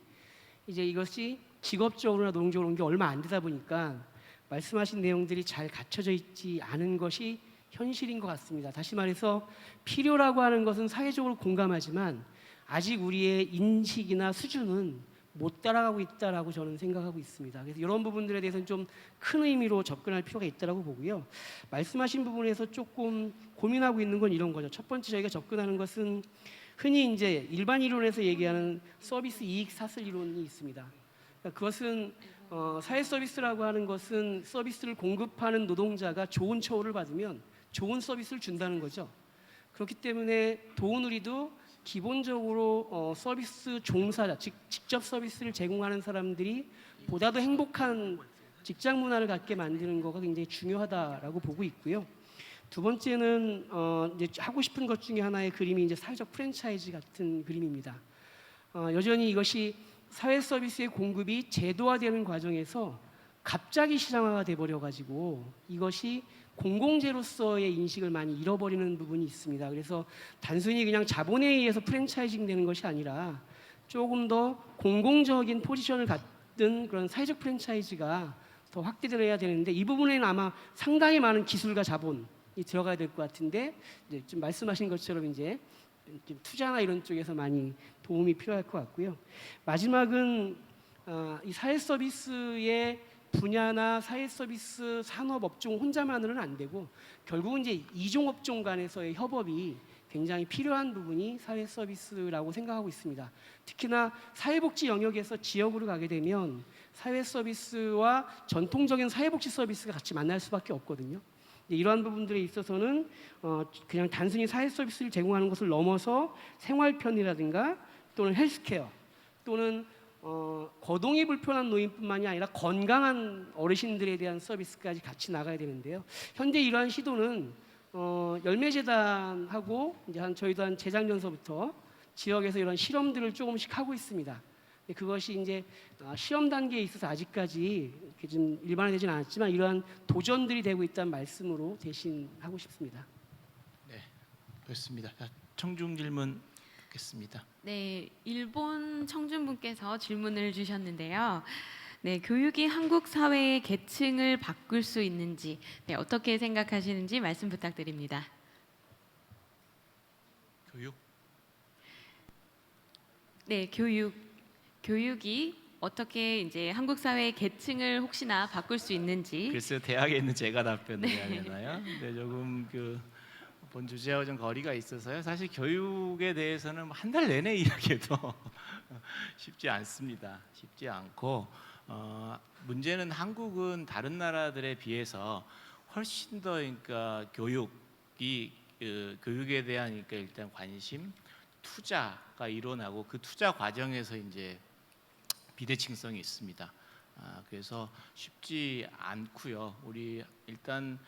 이제 이것이 직업적으로나 노동적으로 온 게 얼마 안 되다 보니까 말씀하신 내용들이 잘 갖춰져 있지 않은 것이 현실인 것 같습니다. 다시 말해서 필요라고 하는 것은 사회적으로 공감하지만 아직 우리의 인식이나 수준은 못 따라가고 있다라고 저는 생각하고 있습니다. 그래서 이런 부분들에 대해서는 좀 큰 의미로 접근할 필요가 있다라고 보고요. 말씀하신 부분에서 조금 고민하고 있는 건 이런 거죠. 첫 번째 저희가 접근하는 것은 흔히 이제 일반 이론에서 얘기하는 서비스 이익 사슬 이론이 있습니다. 그러니까 그것은 사회 서비스라고 하는 것은 서비스를 공급하는 노동자가 좋은 처우를 받으면 좋은 서비스를 준다는 거죠. 그렇기 때문에 도우누리도 기본적으로 서비스 종사자, 즉 직접 서비스를 제공하는 사람들이 보다 더 행복한 직장 문화를 갖게 만드는 거가 굉장히 중요하다라고 보고 있고요. 두 번째는 이제 하고 싶은 것 중에 하나의 그림이 이제 사회적 프랜차이즈 같은 그림입니다. 여전히 이것이 사회 서비스의 공급이 제도화되는 과정에서 갑자기 시장화가 돼버려 가지고 이것이 공공재로서의 인식을 많이 잃어버리는 부분이 있습니다. 그래서 단순히 그냥 자본에 의해서 프랜차이징 되는 것이 아니라 조금 더 공공적인 포지션을 갖는 그런 사회적 프랜차이즈가 더 확대되어야 되는데 이 부분에는 아마 상당히 많은 기술과 자본이 들어가야 될 것 같은데 이제 좀 말씀하신 것처럼 이제 좀 투자나 이런 쪽에서 많이 도움이 필요할 것 같고요. 마지막은 이 사회 서비스의 분야나 사회 서비스 산업 업종 혼자만으로는 안 되고 결국은 이제 이종 업종 간에서의 협업이 굉장히 필요한 부분이 사회 서비스라고 생각하고 있습니다. 특히나 사회복지 영역에서 지역으로 가게 되면 사회 서비스와 전통적인 사회복지 서비스가 같이 만날 수밖에 없거든요. 이러한 부분들에 있어서는 그냥 단순히 사회 서비스를 제공하는 것을 넘어서 생활편이라든가 또는 헬스케어 또는 거동이 불편한 노인뿐만이 아니라 건강한 어르신들에 대한 서비스까지 같이 나가야 되는데요. 현재 이러한 시도는 열매재단하고 이제 저희도 한 재작년서부터 지역에서 이런 실험들을 조금씩 하고 있습니다. 그것이 이제 시험 단계에 있어서 아직까지 좀 일반화되지는 않았지만 이러한 도전들이 되고 있다는 말씀으로 대신하고 싶습니다. 네, 그렇습니다. 청중 질문 듣겠습니다. 네, 일본 청중분께서 질문을 주셨는데요. 네, 교육이 한국 사회의 계층을 바꿀 수 있는지, 네, 어떻게 생각하시는지 말씀 부탁드립니다. 교육? 네, 교육이 어떻게 이제 한국 사회의 계층을 혹시나 바꿀 수 있는지. 글쎄요, 대학에 있는 제가 답변을 해야 되나요? 근데 조금 본 주제하고 좀 거리가 있어서요. 사실 교육에 대해서는 한 달 내내 이야기해도 쉽지 않습니다. 쉽지 않고 문제는 한국은 다른 나라들에 비해서 훨씬 더 그러니까 교육이 교육에 대한 그러니까 일단 관심, 투자가 일어나고 그 투자 과정에서 이제 비대칭성이 있습니다. 그래서 쉽지 않고요. 우리 일단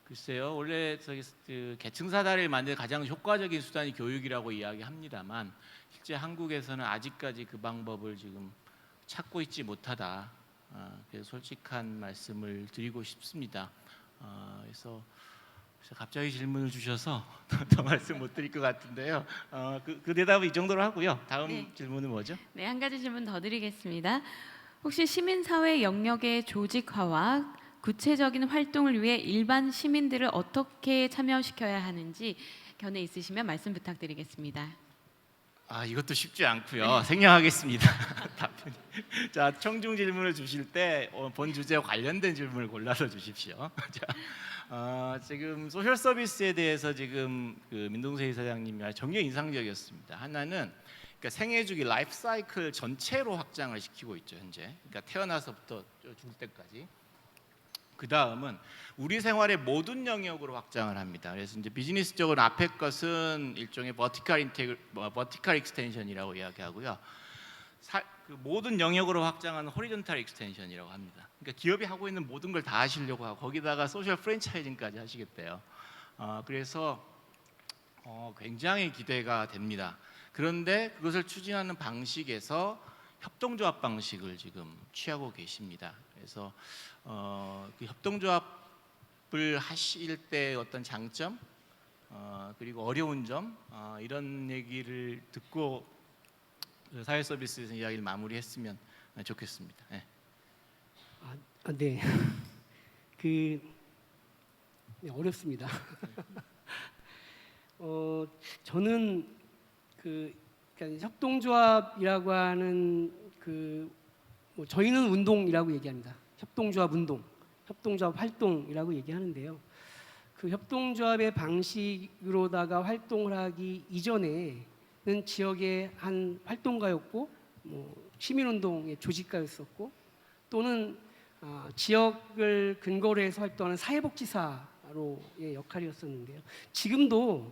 글쎄요, 원래 그 계층사 다리를 만드는 가장 효과적인 수단이 교육이라고 이야기합니다만 실제 한국에서는 아직까지 그 방법을 지금 찾고 있지 못하다. 그래서 솔직한 말씀을 드리고 싶습니다. 그래서 갑자기 질문을 주셔서 더 말씀 못 드릴 것 같은데요. 그 대답은 이 정도로 하고요. 다음 네. 질문은 뭐죠? 네, 한 가지 질문 더 드리겠습니다. 혹시 시민사회 영역의 조직화와 구체적인 활동을 위해 일반 시민들을 어떻게 참여시켜야 하는지 견해 있으시면 말씀 부탁드리겠습니다. 이것도 쉽지 않고요. 생략하겠습니다. 답변이. 자, 청중 질문을 주실 때 본 주제와 관련된 질문을 골라서 주십시오. 자, 지금 소셜 서비스에 대해서 지금 그 민동세 이사장님이 정말 인상적이었습니다. 하나는 그러니까 생애 주기 라이프 사이클 전체로 확장을 시키고 있죠, 현재. 그러니까 태어나서부터 죽을 때까지. 그 다음은 우리 생활의 모든 영역으로 확장을 합니다. 그래서 이제 비즈니스적으로 앞에 것은 일종의 버티컬 익스텐션이라고 이야기하고요. 그 모든 영역으로 확장하는 호리존탈 익스텐션이라고 합니다. 그러니까 기업이 하고 있는 모든 걸 다 하시려고 하고 거기다가 소셜 프랜차이징까지 하시겠대요. 그래서 굉장히 기대가 됩니다. 그런데 그것을 추진하는 방식에서 협동조합 방식을 지금 취하고 계십니다. 그래서 그 협동조합을 하실 때 어떤 장점 그리고 어려운 점 이런 얘기를 듣고 사회 서비스에서 이야기를 마무리했으면 좋겠습니다. 네. 네. 네, 어렵습니다. 저는 그러니까 협동조합이라고 하는 저희는 운동이라고 얘기합니다. 협동조합 운동, 협동조합 활동이라고 얘기하는데요. 그 협동조합의 방식으로다가 활동을 하기 이전에는 지역의 한 활동가였고, 시민운동의 조직가였었고, 또는 지역을 근거로 해서 활동하는 사회복지사로의 역할이었었는데요. 지금도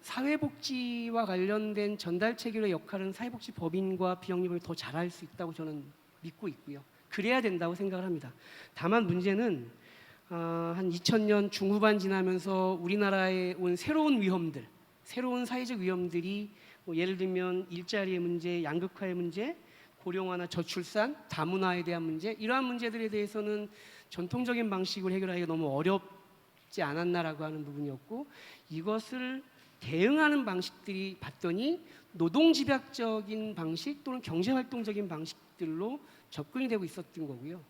사회복지와 관련된 전달 체계의 역할은 사회복지법인과 비영리법이 더 잘할 수 있다고 저는 믿고 있고요. 그래야 된다고 생각을 합니다. 다만 문제는 한 2000년 중후반 지나면서 우리나라에 온 새로운 위험들, 새로운 사회적 위험들이 예를 들면 일자리의 문제, 양극화의 문제, 고령화나 저출산, 다문화에 대한 문제, 이러한 문제들에 대해서는 전통적인 방식으로 해결하기가 너무 어렵지 않았나라고 하는 부분이었고, 이것을 대응하는 방식들이 봤더니 노동집약적인 방식 또는 경제활동적인 방식들로 접근이 되고 있었던 거고요.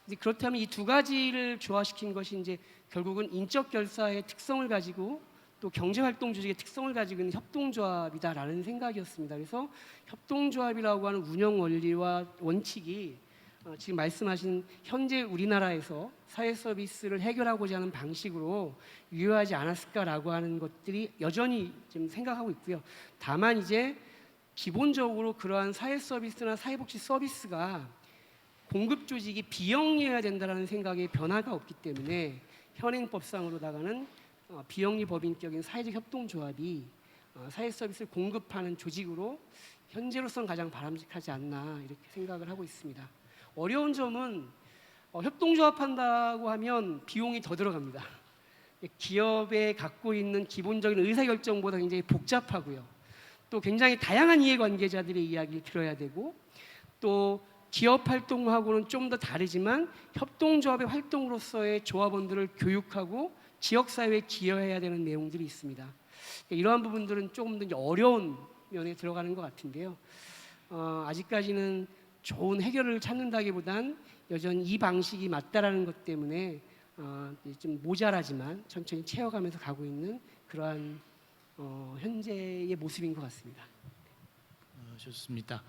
이제 그렇다면 이 두 가지를 조화시킨 것이 이제 결국은 인적 결사의 특성을 가지고 또 경제활동 조직의 특성을 가지고 있는 협동조합이다라는 생각이었습니다. 그래서 협동조합이라고 하는 운영 원리와 원칙이 지금 말씀하신 현재 우리나라에서 사회 서비스를 해결하고자 하는 방식으로 유효하지 않았을까라고 하는 것들이 여전히 지금 생각하고 있고요. 다만 이제 기본적으로 그러한 사회 서비스나 사회복지 서비스가 공급 조직이 비영리해야 된다는 생각에 변화가 없기 때문에 현행법상으로다가는 비영리 법인격인 사회적 협동조합이 사회 서비스를 공급하는 조직으로 현재로서는 가장 바람직하지 않나 이렇게 생각을 하고 있습니다. 어려운 점은 협동조합 한다고 하면 비용이 더 들어갑니다. 기업에 갖고 있는 기본적인 의사결정보다 굉장히 복잡하고요. 또 굉장히 다양한 이해관계자들의 이야기를 들어야 되고, 또 기업 활동하고는 좀 더 다르지만 협동조합의 활동으로서의 조합원들을 교육하고 지역사회에 기여해야 되는 내용들이 있습니다. 이러한 부분들은 조금 더 어려운 면에 들어가는 것 같은데요. 아직까지는 좋은 해결을 찾는다기보단 여전히 이 방식이 맞다라는 것 때문에 좀 모자라지만 천천히 채워가면서 가고 있는 그러한 현재의 모습인 것 같습니다. 좋습니다.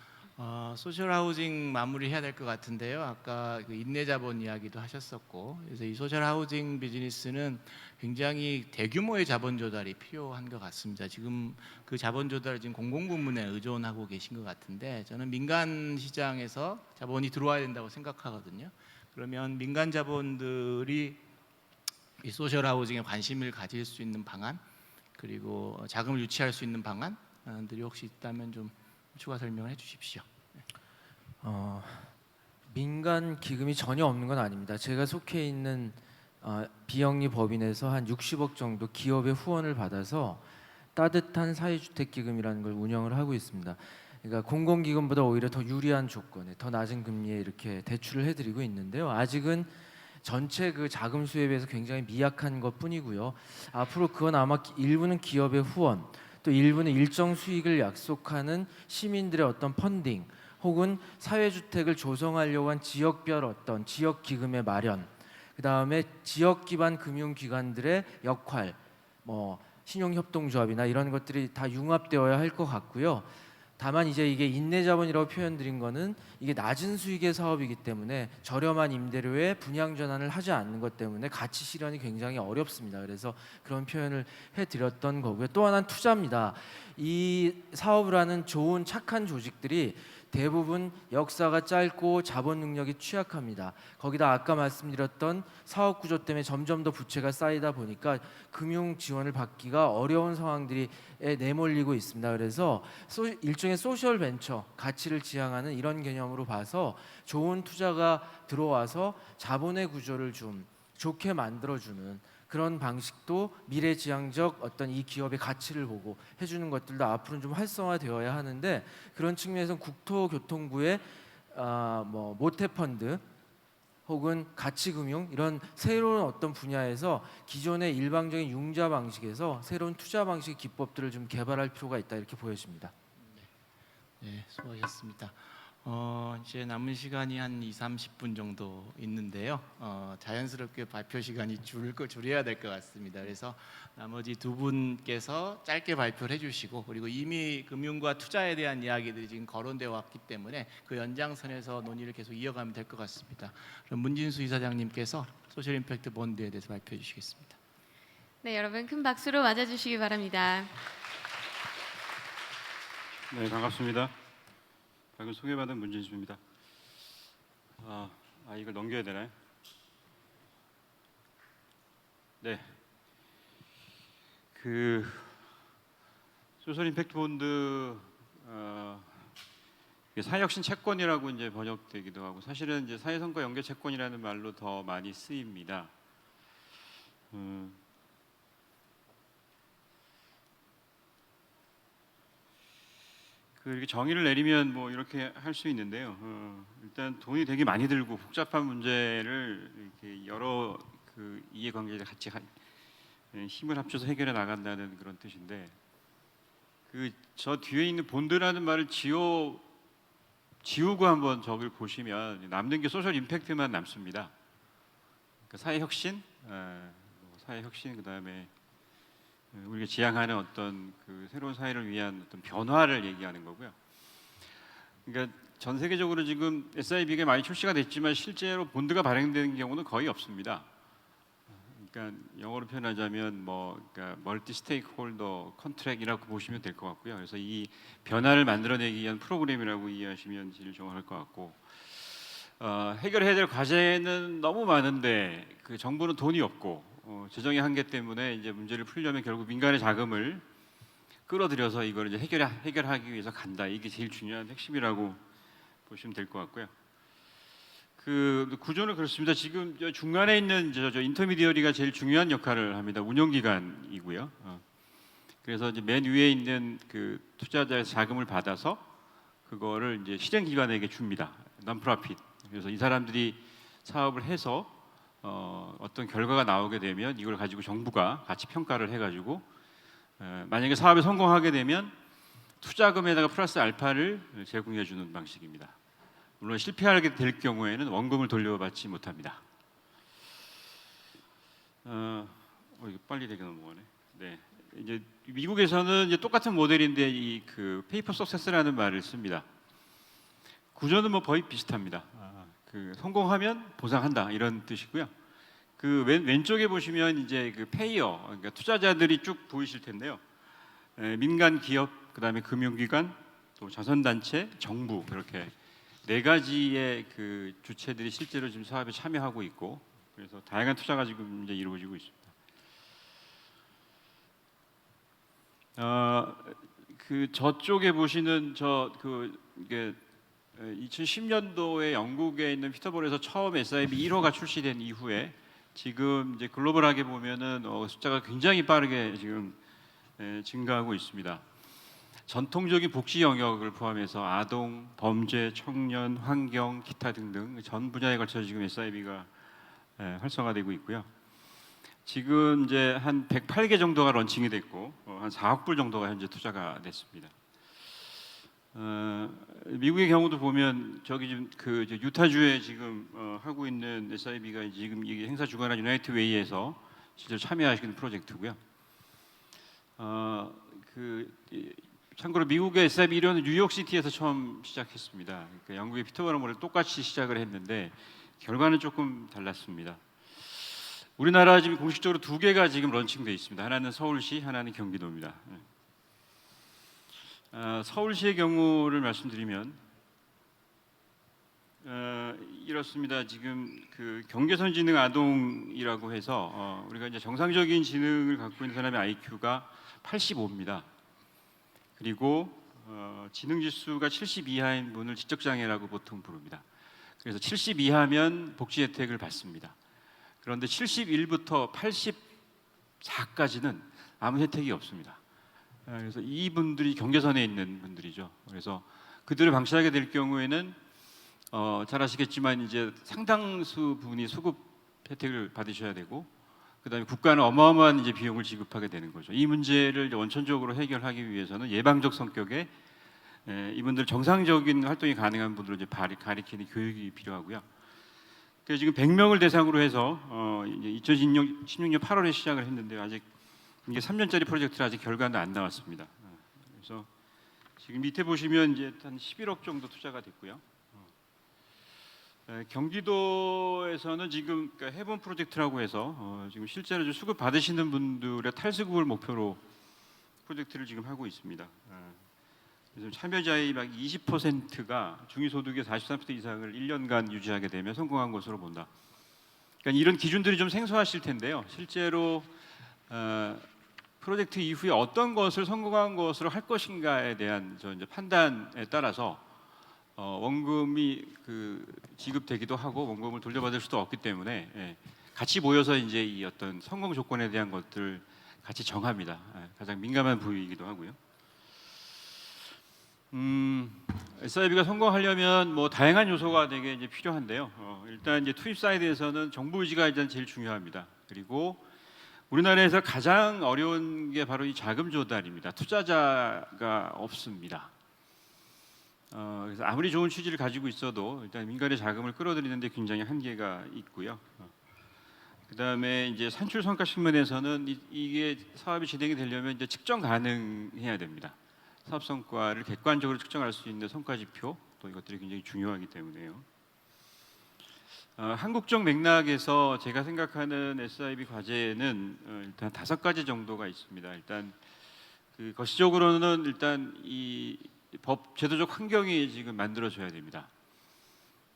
소셜 하우징 마무리해야 될 것 같은데요. 아까 그 인내자본 이야기도 하셨었고, 그래서 이 소셜 하우징 비즈니스는 굉장히 대규모의 자본 조달이 필요한 것 같습니다. 지금 그 자본 조달을 지금 공공부문에 의존하고 계신 것 같은데, 저는 민간 시장에서 자본이 들어와야 된다고 생각하거든요. 그러면 민간 자본들이 이 소셜 하우징에 관심을 가질 수 있는 방안, 그리고 자금을 유치할 수 있는 방안들이 혹시 있다면 좀 추가 설명을 해주십시오. 민간 기금이 전혀 없는 건 아닙니다. 제가 속해 있는 비영리 법인에서 한 60억 정도 기업의 후원을 받아서 따뜻한 사회주택 기금이라는 걸 운영을 하고 있습니다. 그러니까 공공기금보다 오히려 더 유리한 조건에 더 낮은 금리에 이렇게 대출을 해드리고 있는데요. 아직은 전체 그 자금 수에 비해서 굉장히 미약한 것뿐이고요. 앞으로 그건 아마 일부는 기업의 후원, 또 일부는 일정 수익을 약속하는 시민들의 어떤 펀딩, 혹은 사회주택을 조성하려고 한 지역별 어떤 지역 기금의 마련, 그 다음에 지역 기반 금융기관들의 역할, 뭐 신용협동조합이나 이런 것들이 다 융합되어야 할 것 같고요. 다만 이제 이게 인내자본이라고 표현드린 거는 이게 낮은 수익의 사업이기 때문에 저렴한 임대료에 분양 전환을 하지 않는 것 때문에 가치 실현이 굉장히 어렵습니다. 그래서 그런 표현을 해드렸던 거고요. 또 하나는 투자입니다. 이 사업을 하는 좋은 착한 조직들이 대부분 역사가 짧고 자본 능력이 취약합니다. 거기다 아까 말씀드렸던 사업 구조 때문에 점점 더 부채가 쌓이다 보니까 금융 지원을 받기가 어려운 상황들이 내몰리고 있습니다. 그래서 일종의 소셜 벤처, 가치를 지향하는 이런 개념으로 봐서 좋은 투자가 들어와서 자본의 구조를 좀 좋게 만들어주는 그런 방식도 미래지향적 어떤 이 기업의 가치를 보고 해주는 것들도 앞으로는 좀 활성화되어야 하는데, 그런 측면에서 국토교통부의 뭐 모태펀드 혹은 가치금융 이런 새로운 어떤 분야에서 기존의 일방적인 융자 방식에서 새로운 투자 방식 기법들을 좀 개발할 필요가 있다, 이렇게 보여집니다. 네, 수고하셨습니다. 이제 남은 시간이 한 20-30분 정도 있는데요. 자연스럽게 발표 시간이 줄여야 될 것 같습니다. 그래서 나머지 두 분께서 짧게 발표를 해주시고, 그리고 이미 금융과 투자에 대한 이야기들이 지금 거론되어 왔기 때문에 그 연장선에서 논의를 계속 이어가면 될 것 같습니다. 그럼 문진수 이사장님께서 소셜 임팩트 본드에 대해서 발표해 주시겠습니다. 네, 여러분 큰 박수로 맞아주시기 바랍니다. 네, 반갑습니다. 방금 소개받은 문진수입니다. 이걸 넘겨야 되나요? 네. 그 소셜 임팩트 본드 사회혁신 채권이라고 이제 번역되기도 하고, 사실은 이제 사회성과 연계 채권이라는 말로 더 많이 쓰입니다. 이렇게 정의를 내리면 뭐 이렇게 할 수 있는데요. 일단 돈이 되게 많이 들고 복잡한 문제를 이렇게 여러 그 이해관계자 같이 힘을 합쳐서 해결해 나간다는 그런 뜻인데, 저 뒤에 있는 본드라는 말을 지우고 한번 저걸 보시면 남는 게 소셜 임팩트만 남습니다. 그러니까 사회혁신, 사회혁신, 그다음에 우리가 지향하는 어떤 그 새로운 사회를 위한 어떤 변화를 얘기하는 거고요. 그러니까 전 세계적으로 지금 SIB가 많이 출시가 됐지만 실제로 본드가 발행되는 경우는 거의 없습니다. 그러니까 영어로 표현하자면 그러니까 멀티 스테이크홀더 컨트랙이라고 보시면 될 것 같고요. 그래서 이 변화를 만들어내기 위한 프로그램이라고 이해하시면 제일 정확할 것 같고, 해결해야 될 과제는 너무 많은데 그 정부는 돈이 없고 재정의 한계 때문에 이제 문제를 풀려면 결국 민간의 자금을 끌어들여서 이걸 이제 해결하기 위해서 간다. 이게 제일 중요한 핵심이라고 보시면 될 것 같고요. 그 구조는 그렇습니다. 지금 중간에 있는 저 인터미디어리가 제일 중요한 역할을 합니다. 운용기관이고요. 그래서 이제 맨 위에 있는 그 투자자의 자금을 받아서 그거를 이제 실행기관에게 줍니다. non-profit. 그래서 이 사람들이 사업을 해서 어떤 결과가 나오게 되면 이걸 가지고 정부가 같이 평가를 해가지고 만약에 사업에 성공하게 되면 투자금에다가 플러스 알파를 제공해 주는 방식입니다. 물론 실패하게 될 경우에는 원금을 돌려받지 못합니다. 이거 빨리 되게 넘어가네. 네, 이제 미국에서는 이제 똑같은 모델인데 이 그 페이퍼 석세스라는 말을 씁니다. 구조는 뭐 거의 비슷합니다. 그 성공하면 보상한다 이런 뜻이고요. 그 왼쪽에 보시면 이제 그 페이어, 그러니까 투자자들이 쭉 보이실 텐데요. 민간 기업, 그다음에 금융기관, 또 자선단체, 정부, 이렇게 네 가지의 그 주체들이 실제로 지금 사업에 참여하고 있고, 그래서 다양한 투자가 지금 이제 이루어지고 있습니다. 그 저쪽에 보시는 이게 2010년도에 영국에 있는 피터볼에서 처음 SIB 1호가 출시된 이후에 지금 이제 글로벌하게 보면은 숫자가 굉장히 빠르게 지금 증가하고 있습니다. 전통적인 복지 영역을 포함해서 아동, 범죄, 청년, 환경, 기타 등등 전 분야에 걸쳐 지금 SIB가 활성화되고 있고요. 지금 이제 한 108개 정도가 런칭이 됐고 한 4억 불 정도가 현재 투자가 됐습니다. 미국의 경우도 보면 저기 지금 그 유타주에 지금 하고 있는 SIB가 지금 이 행사 주관한 유나이트 웨이에서 실제로 참여하시는 프로젝트고요. 참고로 미국의 SIB 1호는 뉴욕시티에서 처음 시작했습니다. 그러니까 영국의 피터버럼을 똑같이 시작을 했는데 결과는 조금 달랐습니다. 우리나라 지금 공식적으로 2개가 지금 런칭돼 있습니다. 하나는 서울시, 하나는 경기도입니다. 서울시의 경우를 말씀드리면 이렇습니다. 지금 그 경계선지능 아동이라고 해서 우리가 이제 정상적인 지능을 갖고 있는 사람의 IQ가 85입니다. 그리고 지능 지수가 70 이하인 분을 지적장애라고 보통 부릅니다. 그래서 70 이하면 복지 혜택을 받습니다. 그런데 71부터 84까지는 아무 혜택이 없습니다. 그래서 이분들이 경계선에 있는 분들이죠. 그래서 그들을 방치하게 될 경우에는 잘 아시겠지만 이제 상당수 분이 수급 혜택을 받으셔야 되고, 그다음에 국가는 어마어마한 이제 비용을 지급하게 되는 거죠. 이 문제를 이제 원천적으로 해결하기 위해서는 예방적 성격의 이분들 정상적인 활동이 가능한 분들을 이제 가리키는 교육이 필요하고요. 그래서 지금 100명을 대상으로 해서 이제 2016년 8월에 시작을 했는데 아직 이게 3년짜리 프로젝트라 아직 결과는 안 나왔습니다. 그래서 지금 밑에 보시면 이제 한 11억 정도 투자가 됐고요. 경기도에서는 지금 그러니까 해본 프로젝트라고 해서 지금 실제로 좀 수급 받으시는 분들의 탈수급을 목표로 프로젝트를 지금 하고 있습니다. 그래서 참여자의 막 20%가 중위소득의 43% 이상을 1년간 유지하게 되면 성공한 것으로 본다. 그러니까 이런 기준들이 좀 생소하실 텐데요. 실제로 프로젝트 이후에 어떤 것을 성공한 것으로 할 것인가에 대한 이제 판단에 따라서 원금이 지급되기도 하고 원금을 돌려받을 수도 없기 때문에 같이 모여서 이제 이 어떤 성공 조건에 대한 것들 같이 정합니다. 가장 민감한 부위이기도 하고요. SIB가 성공하려면 뭐 다양한 요소가 되게 이제 필요한데요. 일단 이제 투입 사이드에서는 정부 의지가 일단 제일 중요합니다. 그리고 우리나라에서 가장 어려운 게 바로 이 자금 조달입니다. 투자자가 없습니다. 그래서 아무리 좋은 취지를 가지고 있어도 일단 민간의 자금을 끌어들이는데 굉장히 한계가 있고요. 그다음에 이제 산출 성과 측면에서는 이게 사업이 진행이 되려면 이제 측정 가능해야 됩니다. 사업 성과를 객관적으로 측정할 수 있는 성과 지표 또 이것들이 굉장히 중요하기 때문에요. 한국적 맥락에서 제가 생각하는 SIB 과제는 일단 5가지 정도가 있습니다. 일단 거시적으로는 일단 이 법 제도적 환경이 지금 만들어져야 됩니다.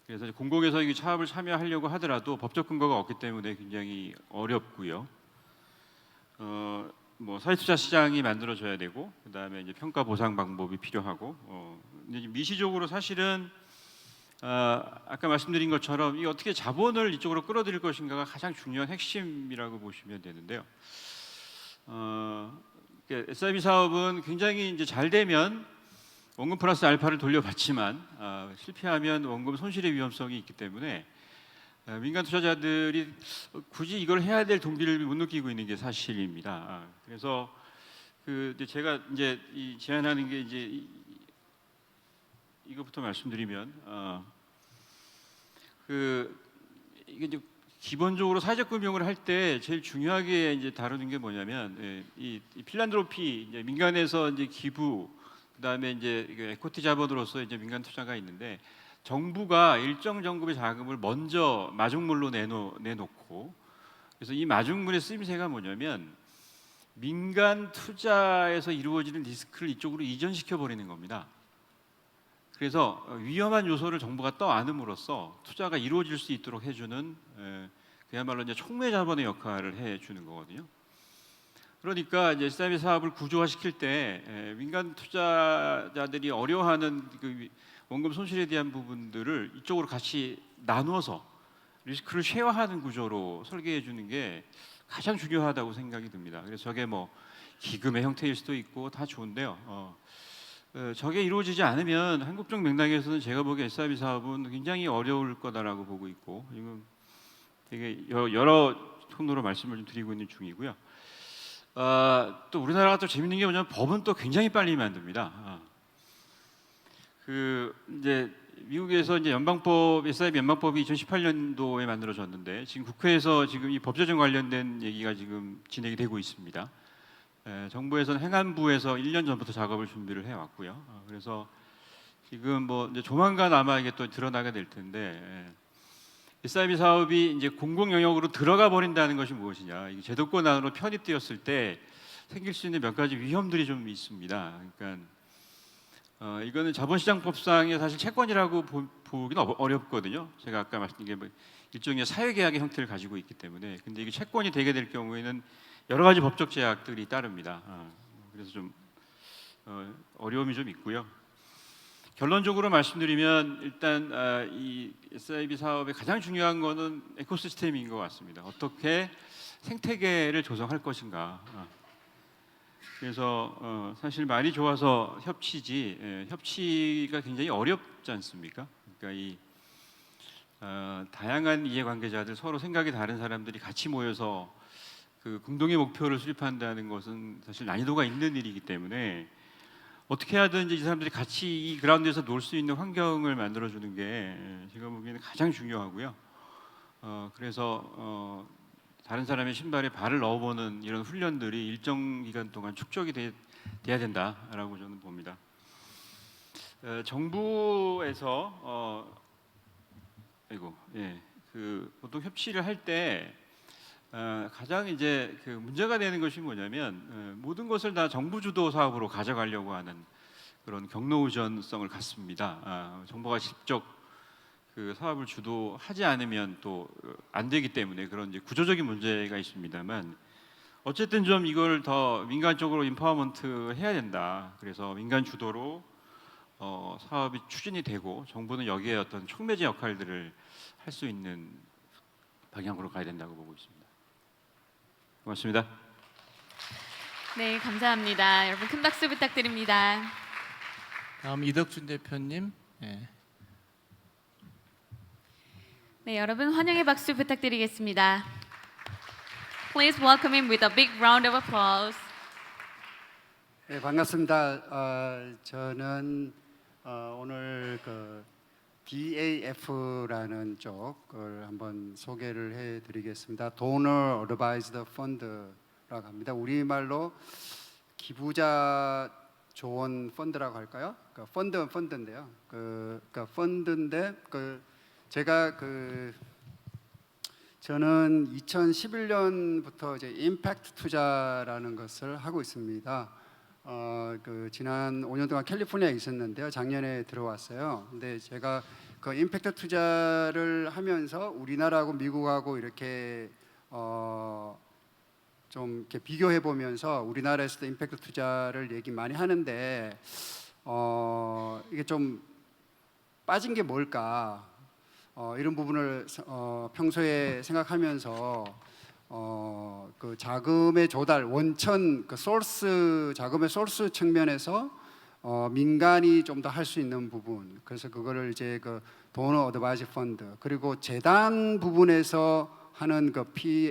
그래서 공공에서 이 사업을 참여하려고 하더라도 법적 근거가 없기 때문에 굉장히 어렵고요. 뭐 사회투자 시장이 만들어져야 되고, 그다음에 이제 평가 보상 방법이 필요하고, 근데 미시적으로 사실은 아까 말씀드린 것처럼 이 어떻게 자본을 이쪽으로 끌어들일 것인가가 가장 중요한 핵심이라고 보시면 되는데요. SIB 사업은 굉장히 이제 잘 되면 원금 플러스 알파를 돌려받지만 실패하면 원금 손실의 위험성이 있기 때문에 민간 투자자들이 굳이 이걸 해야 될 동기를 못 느끼고 있는 게 사실입니다. 그래서 이제 제가 이제 제안하는 게 이제 이것부터 말씀드리면 이게 이제 기본적으로 사회적 금융을 할 때 제일 중요하게 이제 다루는 게 뭐냐면 이 필란드로피 이제 민간에서 이제 기부 그다음에 이제 에코티 자본으로서 이제 민간 투자가 있는데 정부가 일정 정도의 자금을 먼저 마중물로 내놓고 그래서 이 마중물의 쓰임새가 뭐냐면 민간 투자에서 이루어지는 리스크를 이쪽으로 이전시켜 버리는 겁니다. 그래서 위험한 요소를 정부가 떠안음으로써 투자가 이루어질 수 있도록 해주는 그야말로 이제 촉매 자본의 역할을 해주는 거거든요. 그러니까 이제 SIB 사업을 구조화시킬 때 민간 투자자들이 어려워하는 그 원금 손실에 대한 부분들을 이쪽으로 같이 나누어서 리스크를 쉐어하는 구조로 설계해 주는 게 가장 중요하다고 생각이 듭니다. 그래서 저게 뭐 기금의 형태일 수도 있고 다 좋은데요. 저게 이루어지지 않으면 한국적 맥락에서는 제가 보기에 SIB 사업은 굉장히 어려울 거다라고 보고 있고, 이건 되게 여러 통로로 말씀을 좀 드리고 있는 중이고요. 또 우리나라가 또 재밌는 게 뭐냐면 법은 또 굉장히 빨리 만듭니다. 그 이제 미국에서 이제 연방법 SIB 연방법이 2018년도에 만들어졌는데 지금 국회에서 지금 이 법 제정 관련된 얘기가 지금 진행이 되고 있습니다. 정부에서는 행안부에서 1년 전부터 작업을 준비를 해왔고요. 그래서 지금 뭐 이제 조만간 아마 이게 또 드러나게 될 텐데 SIB 사업이 이제 공공 영역으로 들어가 버린다는 것이 무엇이냐? 이게 제도권 안으로 편입되었을 때 생길 수 있는 몇 가지 위험들이 좀 있습니다. 그러니까 이거는 자본시장법상의 사실 채권이라고 보기는 어렵거든요. 제가 아까 말씀드린 게 뭐 일종의 사회계약의 형태를 가지고 있기 때문에. 근데 이게 채권이 되게 될 경우에는 여러 가지 법적 제약들이 따릅니다. 그래서 좀 어려움이 좀 있고요. 결론적으로 말씀드리면 일단 이 SIB 사업의 가장 중요한 거는 에코시스템인 것 같습니다. 어떻게 생태계를 조성할 것인가. 그래서 사실 말이 좋아서 협치지 협치가 굉장히 어렵지 않습니까? 그러니까 이 다양한 이해관계자들 서로 생각이 다른 사람들이 같이 모여서 그 공동의 목표를 수립한다는 것은 사실 난이도가 있는 일이기 때문에 어떻게 하든지 이 사람들이 같이 이 그라운드에서 놀 수 있는 환경을 만들어주는 게 제가 보기에는 가장 중요하고요. 그래서 다른 사람의 신발에 발을 넣어보는 이런 훈련들이 일정 기간 동안 축적이 돼야 된다라고 저는 봅니다. 정부에서 그 보통 협치를 할 때 가장 이제 그 문제가 되는 것이 뭐냐면 모든 것을 다 정부 주도 사업으로 가져가려고 하는 그런 경로우전성을 갖습니다. 정부가 직접 그 사업을 주도하지 않으면 또 안 되기 때문에 그런 이제 구조적인 문제가 있습니다만 어쨌든 좀 이걸 더 민간 쪽으로 인파워먼트 해야 된다. 그래서 민간 주도로 사업이 추진이 되고 정부는 여기에 어떤 촉매제 역할들을 할 수 있는 방향으로 가야 된다고 보고 있습니다. 고맙습니다. 네, 감사합니다. 여러분 큰 박수 부탁드립니다. 다음 이덕준 대표님. 네. 네, 여러분 환영의 박수 부탁드리겠습니다. Please welcome him with a big round of applause. 네, 반갑습니다. 저는 오늘 그 DAF라는 쪽을 한번 소개를 해드리겠습니다. Donor Advised Fund라고 합니다. 우리말로 기부자 조언 펀드라고 할까요? 그러니까 펀드인데요. 그러니까 펀드인데 제가 저는 2011년부터 이제 임팩트 투자라는 것을 하고 있습니다. 지난 5년 동안 캘리포니아에 있었는데요. 작년에 들어왔어요. 근데 제가 그 임팩트 투자를 하면서 우리나라하고 미국하고 이렇게 좀 이렇게 비교해 보면서 우리나라에서도 임팩트 투자를 얘기 많이 하는데 이게 좀 빠진 게 뭘까? 이런 부분을 평소에 생각하면서 그 자금의 조달 원천 그 소스 자금의 소스 측면에서 민간이 좀 더 할 수 있는 부분 그래서 그거를 이제 그 도너 어드바이즈 펀드 그리고 재단 부분에서 하는 그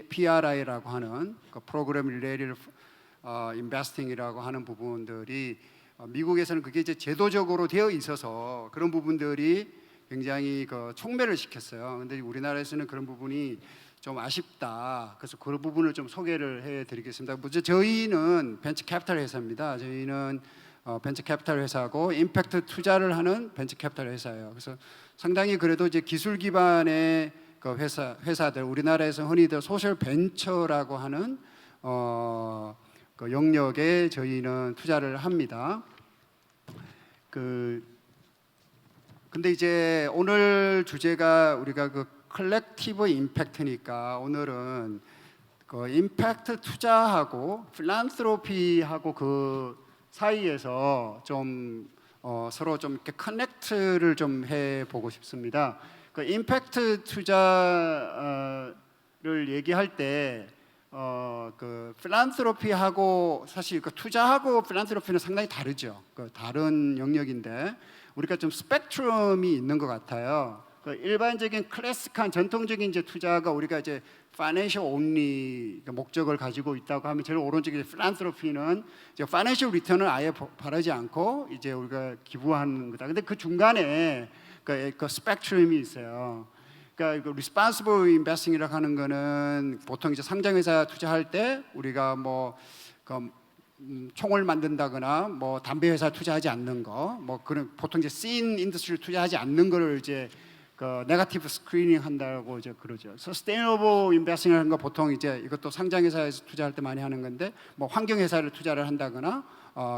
PRI라고 하는 그 프로그램 릴레이티드 인베스팅이라고 하는 부분들이 미국에서는 그게 이제 제도적으로 되어 있어서 그런 부분들이 굉장히 그 촉매를 시켰어요. 근데 우리나라에서는 그런 부분이 좀 아쉽다. 그래서 그 부분을 좀 소개를 해드리겠습니다. 먼저 저희는 벤처 캐피탈 회사입니다. 저희는 벤처 캐피탈 회사고 임팩트 투자를 하는 벤처 캐피탈 회사예요. 그래서 상당히 그래도 이제 기술 기반의 그 회사들 우리나라에서 흔히들 소셜 벤처라고 하는 그 영역에 저희는 투자를 합니다. 근데 이제 오늘 주제가 우리가 그 컬렉티브 임팩트니까 오늘은 그 임팩트 투자하고 필란트로피하고 그 사이에서 좀 서로 좀 이렇게 커넥트를 좀 해보고 싶습니다. 그 임팩트 투자를 얘기할 때 그 필란트로피하고 사실 그 투자하고 필란트로피는 상당히 다르죠. 그 다른 영역인데 우리가 좀 스펙트럼이 있는 것 같아요. 그 일반적인 클래식한 전통적인 이제 투자가 우리가 이제 파이낸셜 온리 목적을 가지고 있다고 하면 제일 오른쪽에 필란트로피는 이제 파이낸셜 리턴을 아예 바라지 않고 이제 우리가 기부하는 거다. 근데 그 중간에 그 스펙트럼이 있어요. 그러니까 리스폰시블 인베스팅이라고 하는 거는 보통 이제 상장회사 투자할 때 우리가 총을 만든다거나 뭐 담배 회사 투자하지 않는 거, 뭐 그런 보통 이제 씬 인더스트리를 투자하지 않는 거를 이제 그 네거티브 스크리닝 한다고 이제 그러죠. 서스테이너블 인베스팅이라는 거 보통 이제 이것도 상장회사에서 투자할 때 많이 하는 건데 뭐 환경회사를 투자를 한다거나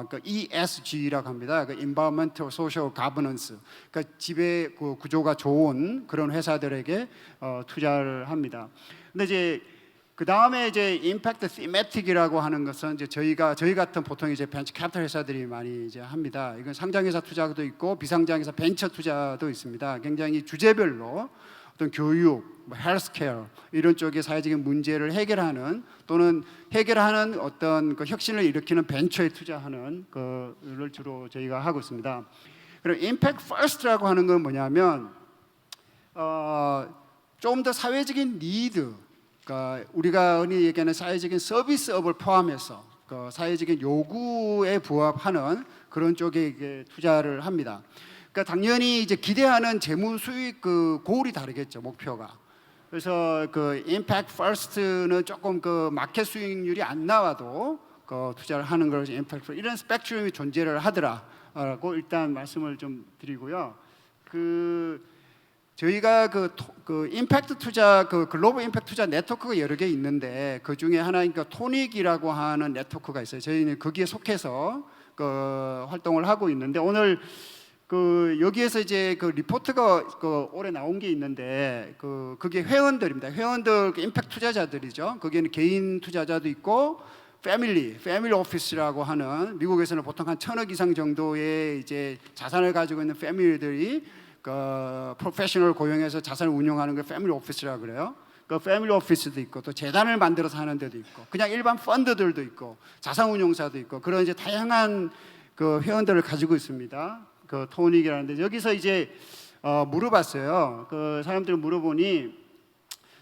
그 ESG라고 합니다. 그 Environmental Social Governance. 그러니까 지배 그 구조가 좋은 그런 회사들에게 투자를 합니다. 근데 이제 그 다음에 이제 임팩트 시메틱이라고 하는 것은 이제 저희 같은 보통 이제 벤처 캐피탈 회사들이 많이 이제 합니다. 이건 상장회사 투자도 있고 비상장회사 벤처 투자도 있습니다. 굉장히 주제별로 어떤 교육, 뭐 헬스케어 이런 쪽의 사회적인 문제를 해결하는 또는 해결하는 어떤 그 혁신을 일으키는 벤처에 투자하는 그를 주로 저희가 하고 있습니다. 그리고 임팩트 퍼스트라고 하는 건 뭐냐면 좀 더 사회적인 니드, 그러니까 우리가 흔히 얘기하는 사회적인 서비스업을 포함해서 그 사회적인 요구에 부합하는 그런 쪽에 이게 투자를 합니다. 그러니까 당연히 이제 기대하는 재무 수익 그 고울이 다르겠죠, 목표가. 그래서 그 임팩트 퍼스트는 조금 그 마켓 수익률이 안 나와도 그 투자를 하는 걸 임팩트 이런 스펙트럼이 존재를 하더라라고 일단 말씀을 좀 드리고요. 저희가 그 임팩트 투자 그 글로벌 임팩트 투자 네트워크가 여러 개 있는데 그 중에 하나인 그 토닉이라고 하는 네트워크가 있어요. 저희는 거기에 속해서 그 활동을 하고 있는데 오늘 그 여기에서 이제 그 리포트가 그 올해 나온 게 있는데 그게 회원들입니다. 회원들 그 임팩트 투자자들이죠. 거기에는 개인 투자자도 있고 패밀리 오피스라고 하는 미국에서는 보통 한 1,000억 이상 정도의 이제 자산을 가지고 있는 패밀리들이 그 프로페셔널 고용해서 자산을 운영하는 걸 패밀리 오피스라고 그래요. 그 패밀리 오피스도 있고 또 재단을 만들어서 하는 데도 있고 그냥 일반 펀드들도 있고 자산운용사도 있고 그런 이제 다양한 그 회원들을 가지고 있습니다. 그 토닉이라는데 여기서 이제 물어봤어요. 그 사람들 물어보니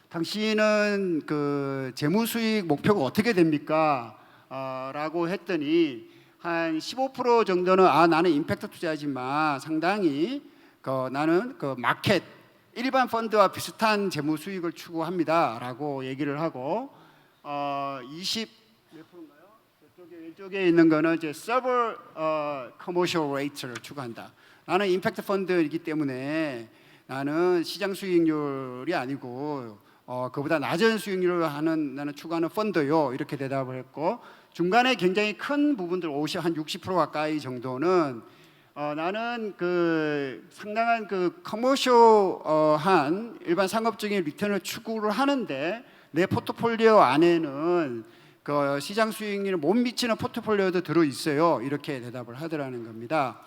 당신은 그 재무 수익 목표가 어떻게 됩니까? 라고 했더니 한 15% 정도는 나는 임팩트 투자지만 상당히 나는 그 마켓 일반 펀드와 비슷한 재무 수익을 추구합니다라고 얘기를 하고 20 몇 프로인가요? 왼쪽에 있는 거는 이제 서버 커머셜 레이트를 추구한다. 나는 임팩트 펀드이기 때문에 나는 시장 수익률이 아니고 그보다 낮은 수익률을 나는 추구하는 펀드요. 이렇게 대답을 했고 중간에 굉장히 큰 부분들 한 60% 가까이 정도는 나는 그 상당한 그 커머셜한 일반 상업적인 리턴을 추구를 하는데 내 포트폴리오 안에는 그 시장 수익률을 못 미치는 포트폴리오도 들어 있어요. 이렇게 대답을 하더라는 겁니다.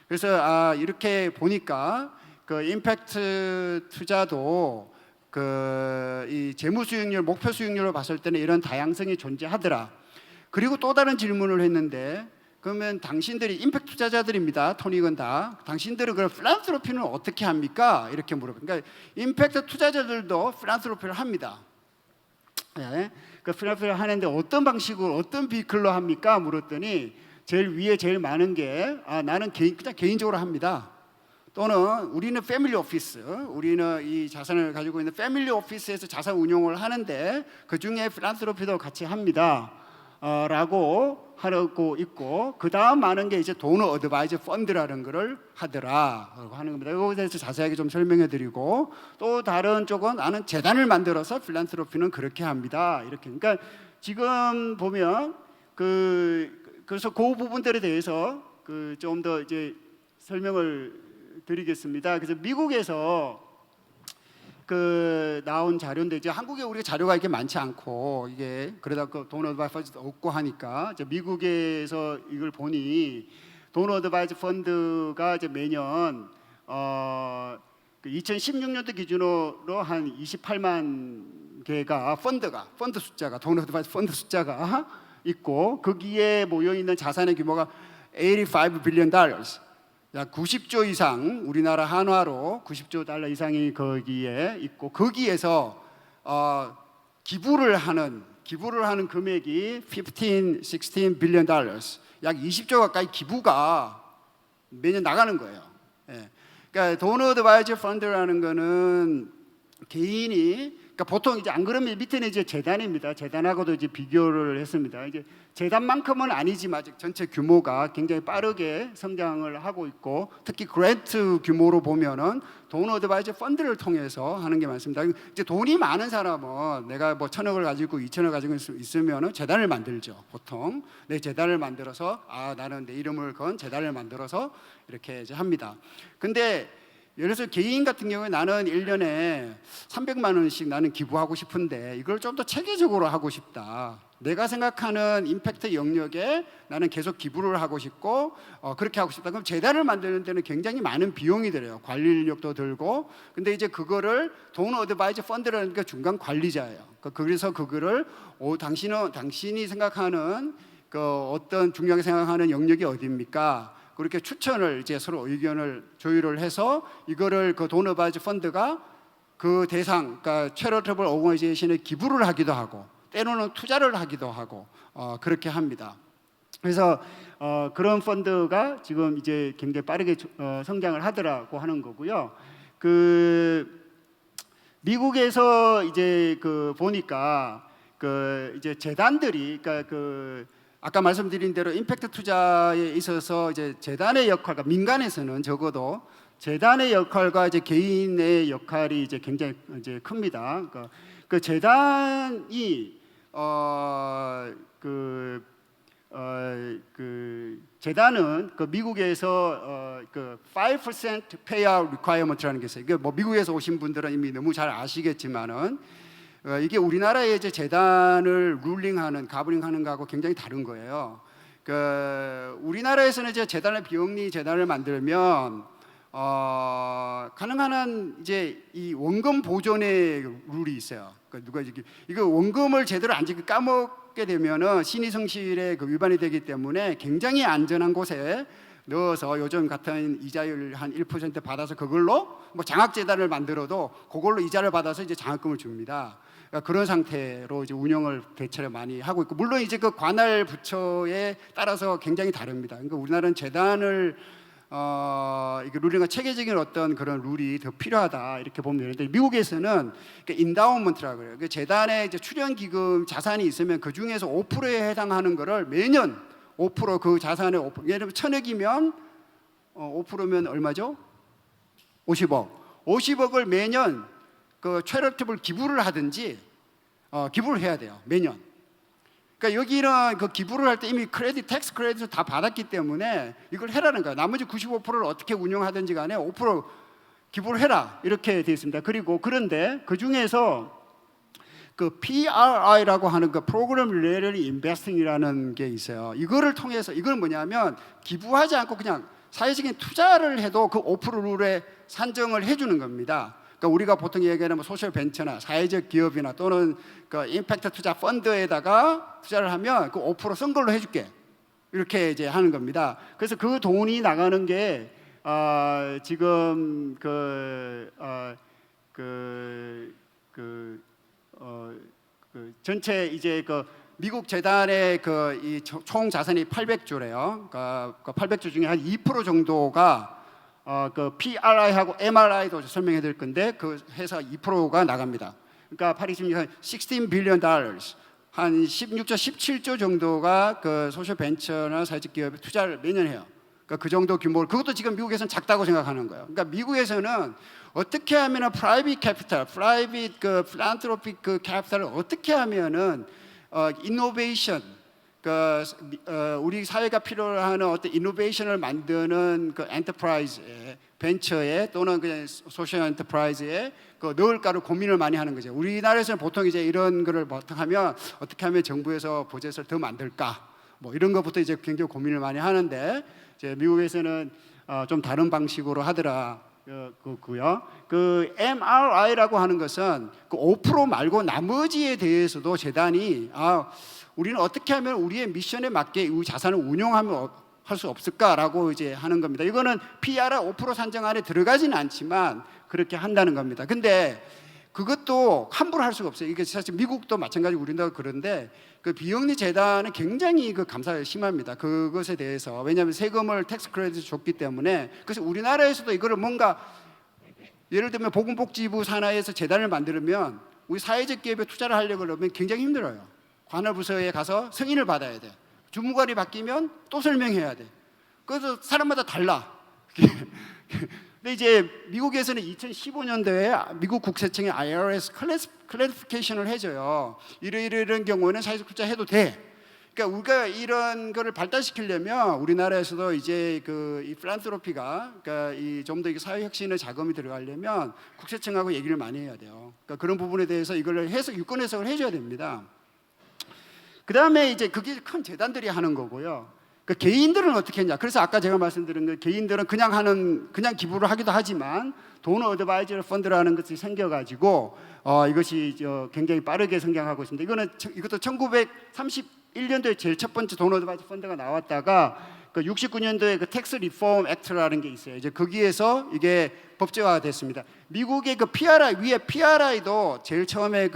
그래서 이렇게 보니까 그 임팩트 투자도 그 이 재무 수익률, 목표 수익률을 봤을 때는 이런 다양성이 존재하더라. 그리고 또 다른 질문을 했는데 그러면 당신들이 임팩트 투자자들입니다. 토닉은 다. 당신들은 그럼 필란트로피는 어떻게 합니까? 이렇게 물어봐요. 그러니까 임팩트 투자자들도 필란트로피를 합니다. 네. 그 필란트로피를 하는데 어떤 방식으로 어떤 비클로 합니까? 물었더니 제일 위에 제일 많은 게 나는 그냥 개인적으로 합니다. 또는 우리는 패밀리 오피스, 우리는 이 자산을 가지고 있는 패밀리 오피스에서 자산 운용을 하는데 그 중에 필란트로피도 같이 합니다. 라고 하고 있고 그 다음 많은 게 이제 도너 어드바이저 펀드라는 거를 하더라라고 하는 겁니다. 이거에 대해서 자세하게 좀 설명해드리고 또 다른 쪽은 나는 재단을 만들어서 필란트로피는 그렇게 합니다. 이렇게 그러니까 지금 보면 그래서 그 부분들에 대해서 좀 더 이제 설명을 드리겠습니다. 그래서 미국에서 그 나온 자료인데 이제 한국에 우리가 자료가 이렇게 많지 않고 이게 그러다 그 돈 어드바이저도 없고 하니까 이제 미국에서 이걸 보니 돈 어드바이저 펀드가 이제 매년 그 2016년도 기준으로 한 28만 개가 펀드 숫자가 돈 어드바이저 펀드 숫자가 있고 거기에 모여 있는 자산의 규모가 85 빌리언 달러스. 약 90조 이상 우리나라 한화로 90조 달러 이상이 거기에 있고 거기에서 기부를 하는 금액이 16 빌리언 달러스. 약 20조 가까이 기부가 매년 나가는 거예요. 예. 그러니까 돈 어드바이저 펀드라는 거는 개인이 그러니까 보통 이제 안 그러면 밑에는 이제 재단입니다. 재단하고도 이제 비교를 했습니다. 이제 재단만큼은 아니지만 아직 전체 규모가 굉장히 빠르게 성장을 하고 있고 특히 그랜트 규모로 보면은 돈 어드바이저 펀드를 통해서 하는 게 많습니다. 이제 돈이 많은 사람은 내가 뭐 1,000억을 가지고 2,000억 가지고 있으면은 재단을 만들죠. 보통 내 재단을 만들어서 나는 내 이름을 건 재단을 만들어서 이렇게 이제 합니다. 근데 예를 들어서 개인 같은 경우에 나는 1년에 300만 원씩 나는 기부하고 싶은데 이걸 좀 더 체계적으로 하고 싶다. 내가 생각하는 임팩트 영역에 나는 계속 기부를 하고 싶고 그렇게 하고 싶다. 그럼 재단을 만드는 데는 굉장히 많은 비용이 들어요. 관리 인력도 들고. 근데 이제 그거를 돈 어드바이저 펀드라는 게 중간 관리자예요. 그래서 그거를 당신이 생각하는 그 어떤 중요하게 생각하는 영역이 어디입니까? 그렇게 추천을 이제 서로 의견을 조율을 해서 이거를 그 돈 어드바이저 펀드가 그 대상, 그러니까 채리터블 오거나이제이션에 기부를 하기도 하고 때로는 투자를 하기도 하고 그렇게 합니다. 그래서 그런 펀드가 지금 이제 굉장히 빠르게 성장을 하더라고 하는 거고요. 그 미국에서 이제 그 보니까 그 이제 재단들이 그러니까 그 아까 말씀드린 대로 임팩트 투자에 있어서 이제 재단의 역할과 민간에서는 적어도 재단의 역할과 이제 개인의 역할이 이제 굉장히 이제 큽니다. 그러니까 그 재단이 재단은 그 미국에서 그 5% payout requirement라는 게 있어요. 이게 뭐 미국에서 오신 분들은 이미 너무 잘 아시겠지만은 이게 우리나라의 이제 재단을 룰링하는 가버닝하는 거하고 굉장히 다른 거예요. 그 우리나라에서는 이제 재단의 비영리 재단을 만들면 가능한 한 이제 이 원금 보존의 룰이 있어요. 그러니까 누가 이거 원금을 제대로 안 지키고 까먹게 되면은 신의성실에 그 위반이 되기 때문에 굉장히 안전한 곳에 넣어서 요즘 같은 이자율 한 1% 받아서 그걸로 뭐 장학재단을 만들어도 그걸로 이자를 받아서 이제 장학금을 줍니다. 그러니까 그런 상태로 이제 운영을 대체로 많이 하고 있고 물론 이제 그 관할 부처에 따라서 굉장히 다릅니다. 그러니까 우리나라는 재단을 이게 룰링과 체계적인 어떤 그런 룰이 더 필요하다 이렇게 보면 되는데 미국에서는 인다우먼트라고 그래요. 그 재단에 이제 출연 기금 자산이 있으면 그 중에서 5%에 해당하는 거를 매년 5% 그 자산의 5% 예를 들면 1,000억이면 5%면 얼마죠? 50억을 매년 그 채리터블 기부를 하든지 기부를 해야 돼요. 매년. 그러니까 여기는 그 기부를 할 때 이미 텍스 크레딧을 다 받았기 때문에 이걸 해라는 거예요. 나머지 95%를 어떻게 운영하든지 간에 5% 기부를 해라 이렇게 되어 있습니다. 그리고 그런데 그 중에서 그 PRI라고 하는 그 프로그램 리레이터리 인베스팅이라는 게 있어요. 이거를 통해서 이건 뭐냐면 기부하지 않고 그냥 사회적인 투자를 해도 그 5% 룰에 산정을 해주는 겁니다. 그러니까 우리가 보통 얘기하는 뭐 소셜 벤처나 사회적 기업이나 또는 그 임팩트 투자 펀드에다가 투자를 하면 그 5% 쓴 걸로 해줄게 이렇게 이제 하는 겁니다. 그래서 그 돈이 나가는 게 지금 전체 이제 그 미국 재단의 그 이 총 자산이 800조래요. 그러니까 그 800조 중에 한 2% 정도가 그 PRI하고 MRI도 설명해 드릴 건데 그 회사 2%가 나갑니다. 그러니까 16 빌리언 달러스 한 16조 17조 정도가 그 소셜 벤처나 사회적 기업에 투자를 매년 해요. 그러니까 그 정도 규모를 그것도 지금 미국에서는 작다고 생각하는 거예요. 그러니까 미국에서는 어떻게 하면은 프라이빗 캐피탈, 프라이빗 그 필란트로픽 그 캐피탈을 어떻게 하면은 이노베이션 우리 사회가 필요로 하는 어떤 이노베이션을 만드는 그 엔터프라이즈에, 벤처에 또는 그냥 소셜 엔터프라이즈에 넣을까를 고민을 많이 하는 거죠. 우리나라에서는 보통 이제 이런 거를 어떻게 하면 정부에서 보조세를 더 만들까 뭐 이런 것부터 이제 굉장히 고민을 많이 하는데, 이제 미국에서는 좀 다른 방식으로 하더라. 그고요. 그 MRI라고 하는 것은 그 5% 말고 나머지에 대해서도 재단이 우리는 어떻게 하면 우리의 미션에 맞게 이 자산을 운용하면 할 수 없을까라고 이제 하는 겁니다. 이거는 PRI 5% 산정 안에 들어가지는 않지만 그렇게 한다는 겁니다. 근데 그것도 함부로 할 수가 없어요. 이게 사실 미국도 마찬가지고 우리나라도 그런데 그 비영리 재단은 굉장히 그 감사가 심합니다. 그것에 대해서. 왜냐하면 세금을 텍스 크레딧을 줬기 때문에. 그래서 우리나라에서도 이거를 뭔가 예를 들면 보건복지부 산하에서 재단을 만들면 우리 사회적 기업에 투자를 하려고 그러면 굉장히 힘들어요. 관할부서에 가서 승인을 받아야 돼. 주무관이 바뀌면 또 설명해야 돼. 그래서 사람마다 달라. 근데 이제 미국에서는 2015년도에 미국 국세청의 IRS 클래리피케이션을 해줘요. 이런 경우에는 사회적 투자 해도 돼. 그러니까 우리가 이런 거를 발달시키려면 우리나라에서도 이제 이 필란트로피가 그러니까 이 좀 더 사회 혁신의 자금이 들어가려면 국세청하고 얘기를 많이 해야 돼요. 그러니까 그런 부분에 대해서 이걸 유권 해석을 해줘야 됩니다. 그 다음에 이제 그게 큰 재단들이 하는 거고요. 그 개인들은 어떻게 했냐? 그래서 아까 제가 말씀드린 거 개인들은 그냥 기부를 하기도 하지만 돈 어드바이저 펀드라는 것이 생겨가지고 이것이 굉장히 빠르게 성장하고 있습니다. 이것도 1931년도에 제일 첫 번째 돈 어드바이저 펀드가 나왔다가 그 69년도에 그 텍스 리폼 액트라는 게 있어요. 이제 거기에서 이게 법제화가 됐습니다. 미국의 그 PRI 위에 PRI도 제일 처음에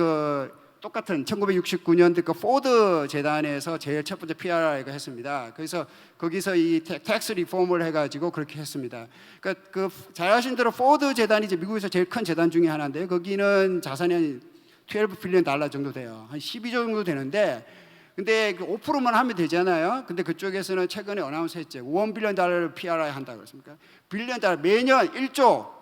똑같은 1969년도 그 포드 재단에서 제일 첫 번째 PRI가 했습니다. 그래서 거기서 이 텍스 리폼을 해가지고 그렇게 했습니다. 그러니까 잘 아시는 대로 포드 재단이 이제 미국에서 제일 큰 재단 중에 하나인데요. 거기는 자산이 한 $12 빌리언 정도 돼요. 한 12조 정도 되는데, 근데 5%만 하면 되잖아요. 근데 그쪽에서는 최근에 어나운스했죠. $1 빌리언 PRI 한다고 그랬습니까? 빌리언 달러 매년 1조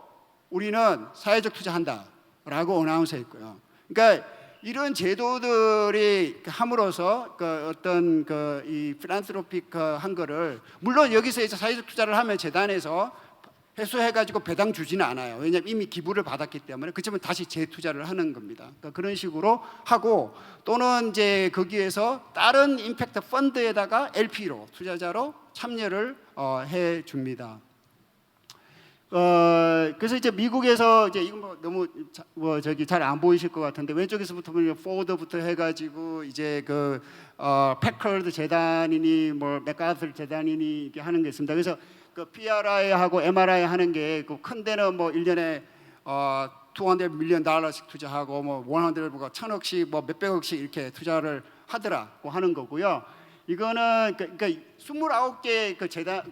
우리는 사회적 투자한다라고 어나운스했고요. 그러니까 이런 제도들이 함으로써 어떤 이 필란트로픽 한 거를, 물론 여기서 이제 사회적 투자를 하면 재단에서 회수해가지고 배당 주지는 않아요. 왜냐하면 이미 기부를 받았기 때문에. 그렇지만 다시 재투자를 하는 겁니다. 그러니까 그런 식으로 하고, 또는 이제 거기에서 다른 임팩트 펀드에다가 LP로 투자자로 참여를 해 줍니다. 그래서 이제 미국에서 이제 이건 너무 잘 안 보이실 것 같은데, 왼쪽에서부터 보면 포드부터 해가지고 이제 패커드 재단이니 맥가서 재단이니 이렇게 하는 게 있습니다. 그래서 PRI하고 MRI 하는 게 큰 데는 1년에 $200 million 투자하고 100억씩 몇백억씩 이렇게 투자를 하더라고 하는 거고요. 이거는 그러니까 29개 재단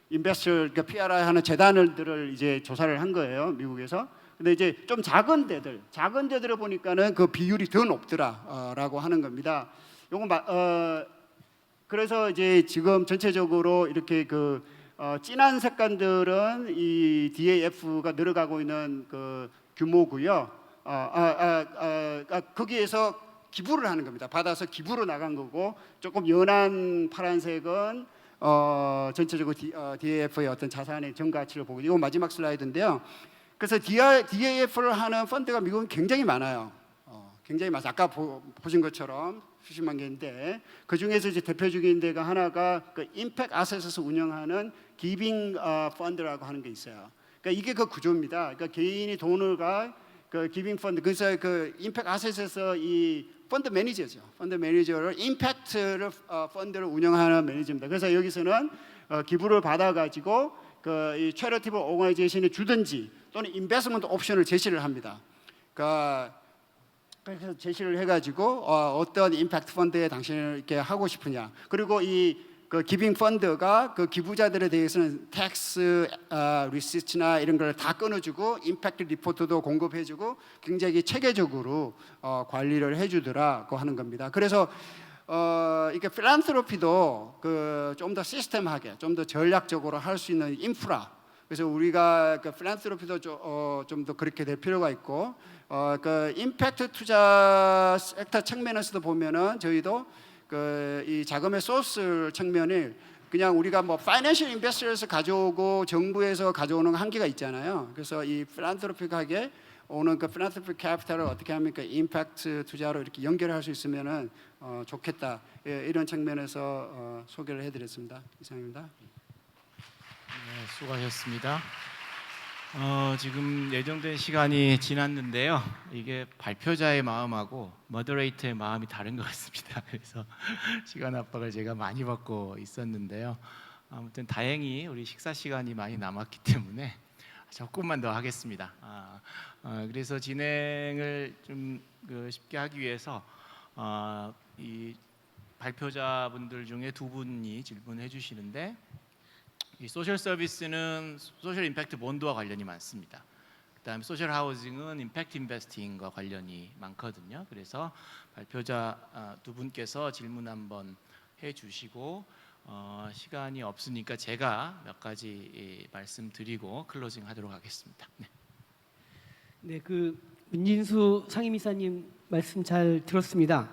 인베스터 PRI 하는 재단들을 이제 조사를 한 거예요, 미국에서. 근데 이제 좀 작은 데들을 보니까는 그 비율이 더 높더라라고 하는 겁니다. 요건 그래서 이제 지금 전체적으로 이렇게 진한 색깔들은 이 DAF가 늘어가고 있는 규모고요. 거기에서 기부를 하는 겁니다. 받아서 기부로 나간 거고, 조금 연한 파란색은 전체적으로 DAF의 어떤 자산의 정가치를 보고, 이거 마지막 슬라이드인데요. 그래서 DAF를 하는 펀드가 미국은 굉장히 많아요. 굉장히 많아요. 아까 보신 것처럼 수십만 개인데, 그 중에서 이제 대표적인 데가 하나가 임팩트 아셋에서 운영하는 기빙 펀드라고 하는 게 있어요. 그러니까 이게 그 구조입니다. 그러니까 개인이 돈을 기빙 펀드, 그래서 임팩트 아셋에서 이 펀드 매니저죠. 펀드 매니저를 임팩트 펀드를 운영하는 매니저입니다. 그래서 여기서는 기부를 받아가지고 이 채리티블 오거나이제이션에 주든지 또는 인베스트먼트 옵션을 제시를 합니다. 그래서 제시를 해가지고 어떤 임팩트 펀드에 당신을 이렇게 하고 싶으냐. 그리고 이 기빙 펀드가 기부자들에 대해서는 텍스 리시트나 이런 걸 다 끊어주고 임팩트 리포트도 공급해주고 굉장히 체계적으로 관리를 해주더라고 하는 겁니다. 그래서 이게 필란트로피도 좀 더 시스템하게, 좀 더 전략적으로 할 수 있는 인프라, 그래서 우리가 그 필란트로피도 좀 더 그렇게 될 필요가 있고, 그 임팩트 투자 섹터 측면에서도 보면은 저희도 그 이 자금의 소스 측면을 그냥 우리가 뭐 파이낸셜 인베스터에서 가져오고 정부에서 가져오는 한계가 있잖아요. 그래서 이 필란트로픽하게 오는 그 필란트로픽 캐피탈을 어떻게 하면 그 임팩트 투자로 이렇게 연결할 수 있으면은 좋겠다. 예, 이런 측면에서 소개를 해드렸습니다. 이상입니다. 네, 수고하셨습니다. 지금 예정된 시간이 지났는데요. 이게 발표자의 마음하고 머더레이터의 마음이 다른 것 같습니다. 그래서 시간 압박을 제가 많이 받고 있었는데요. 아무튼 다행히 우리 식사 시간이 많이 남았기 때문에 조금만 더 하겠습니다. 그래서 진행을 좀 쉽게 하기 위해서 이 발표자분들 중에 두 분이 질문해 주시는데, 이 소셜 서비스는 소셜 임팩트 본드와 관련이 많습니다. 그다음에 소셜 하우징은 임팩트 인베스팅과 관련이 많거든요. 그래서 발표자 두 분께서 질문 한번 해주시고, 시간이 없으니까 제가 몇 가지 말씀드리고 클로징 하도록 하겠습니다. 네. 네, 그 문진수 상임이사님 말씀 잘 들었습니다.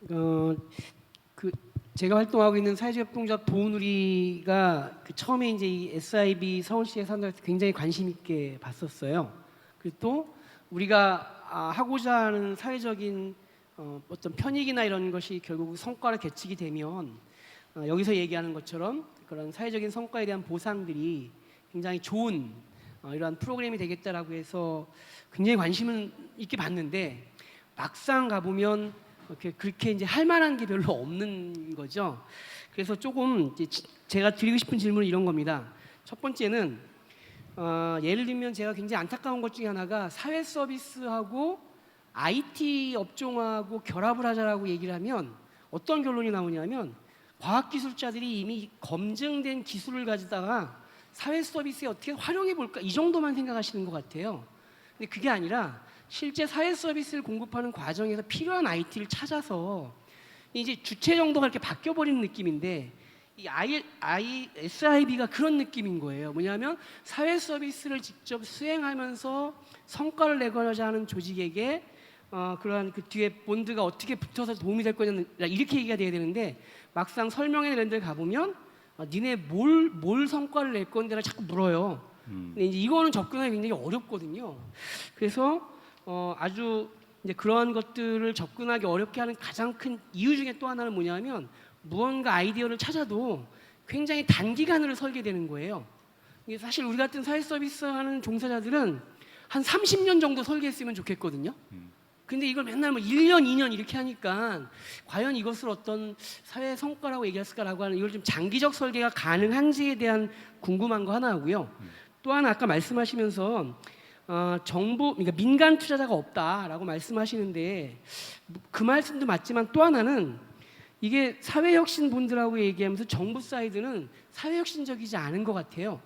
그 제가 활동하고 있는 사회적협동조합 도우누리가 그 처음에 이제 이 SIB 서울시에 산다고 해서 굉장히 관심 있게 봤었어요. 그리고 또 우리가 하고자 하는 사회적인 어떤 편익이나 이런 것이 결국 성과로 계측이 되면 여기서 얘기하는 것처럼 그런 사회적인 성과에 대한 보상들이 굉장히 좋은 이러한 프로그램이 되겠다라고 해서 굉장히 관심을 있게 봤는데, 막상 가보면 그렇게 이제 할 만한 게 별로 없는 거죠. 그래서 조금 이제 제가 드리고 싶은 질문은 이런 겁니다. 첫 번째는 예를 들면 제가 굉장히 안타까운 것 중에 하나가 사회 서비스하고 IT 업종하고 결합을 하자라고 얘기를 하면 어떤 결론이 나오냐면, 과학기술자들이 이미 검증된 기술을 가지다가 사회 서비스에 어떻게 활용해 볼까, 이 정도만 생각하시는 것 같아요. 근데 그게 아니라 실제 사회 서비스를 공급하는 과정에서 필요한 IT를 찾아서 이제 주체 정도가 이렇게 바뀌어 버리는 느낌인데, 이 SIB가 그런 느낌인 거예요. 뭐냐면 사회 서비스를 직접 수행하면서 성과를 내고자 하는 조직에게 그러한 그 뒤에 본드가 어떻게 붙어서 도움이 될 거냐, 이렇게 얘기가 돼야 되는데, 막상 설명회 이런 데 가보면 니네 뭘 성과를 낼 건데를 자꾸 물어요. 근데 이제 이거는 접근하기 굉장히 어렵거든요. 그래서 아주 이제 그러한 것들을 접근하기 어렵게 하는 가장 큰 이유 중에 또 하나는 뭐냐면, 무언가 아이디어를 찾아도 굉장히 단기간으로 설계되는 거예요. 이게 사실 우리 같은 사회 서비스 하는 종사자들은 한 30년 정도 설계했으면 좋겠거든요. 근데 이걸 맨날 뭐 1년, 2년 이렇게 하니까 과연 이것을 어떤 사회 성과라고 얘기했을까라고 하는, 이걸 좀 장기적 설계가 가능한지에 대한 궁금한 거 하나 하고요. 또 하나 아까 말씀하시면서 정부, 그러니까 민간 투자자가 없다라고 말씀하시는데, 그 말씀도 맞지만 또 하나는 이게 사회혁신본드라고 얘기하면서 정부 사이드는 사회혁신적이지 않은 것 같아요.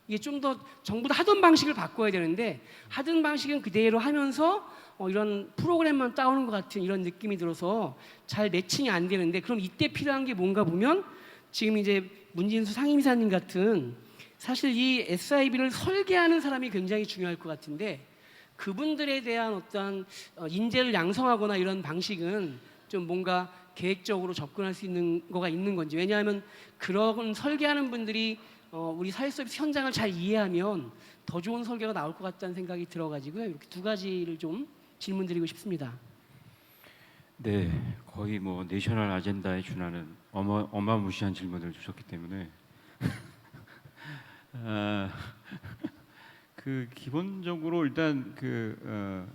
이게 좀 더 정부도 하던 방식을 바꿔야 되는데, 하던 방식은 그대로 하면서 이런 프로그램만 따오는 것 같은 이런 느낌이 들어서 잘 매칭이 안 되는데, 그럼 이때 필요한 게 뭔가 보면 지금 이제 문진수 상임이사님 같은, 사실 이 SIB를 설계하는 사람이 굉장히 중요할 것 같은데, 그분들에 대한 어떤 인재를 양성하거나 이런 방식은 좀 뭔가 계획적으로 접근할 수 있는 거가 있는 건지. 왜냐하면 그런 설계하는 분들이 우리 사회 서비스 현장을 잘 이해하면 더 좋은 설계가 나올 것 같다는 생각이 들어가지고요. 이렇게 두 가지를 좀 질문드리고 싶습니다. 네, 거의 뭐 내셔널 아젠다에 준하는 어마무시한 질문을 주셨기 때문에 그 기본적으로 일단 그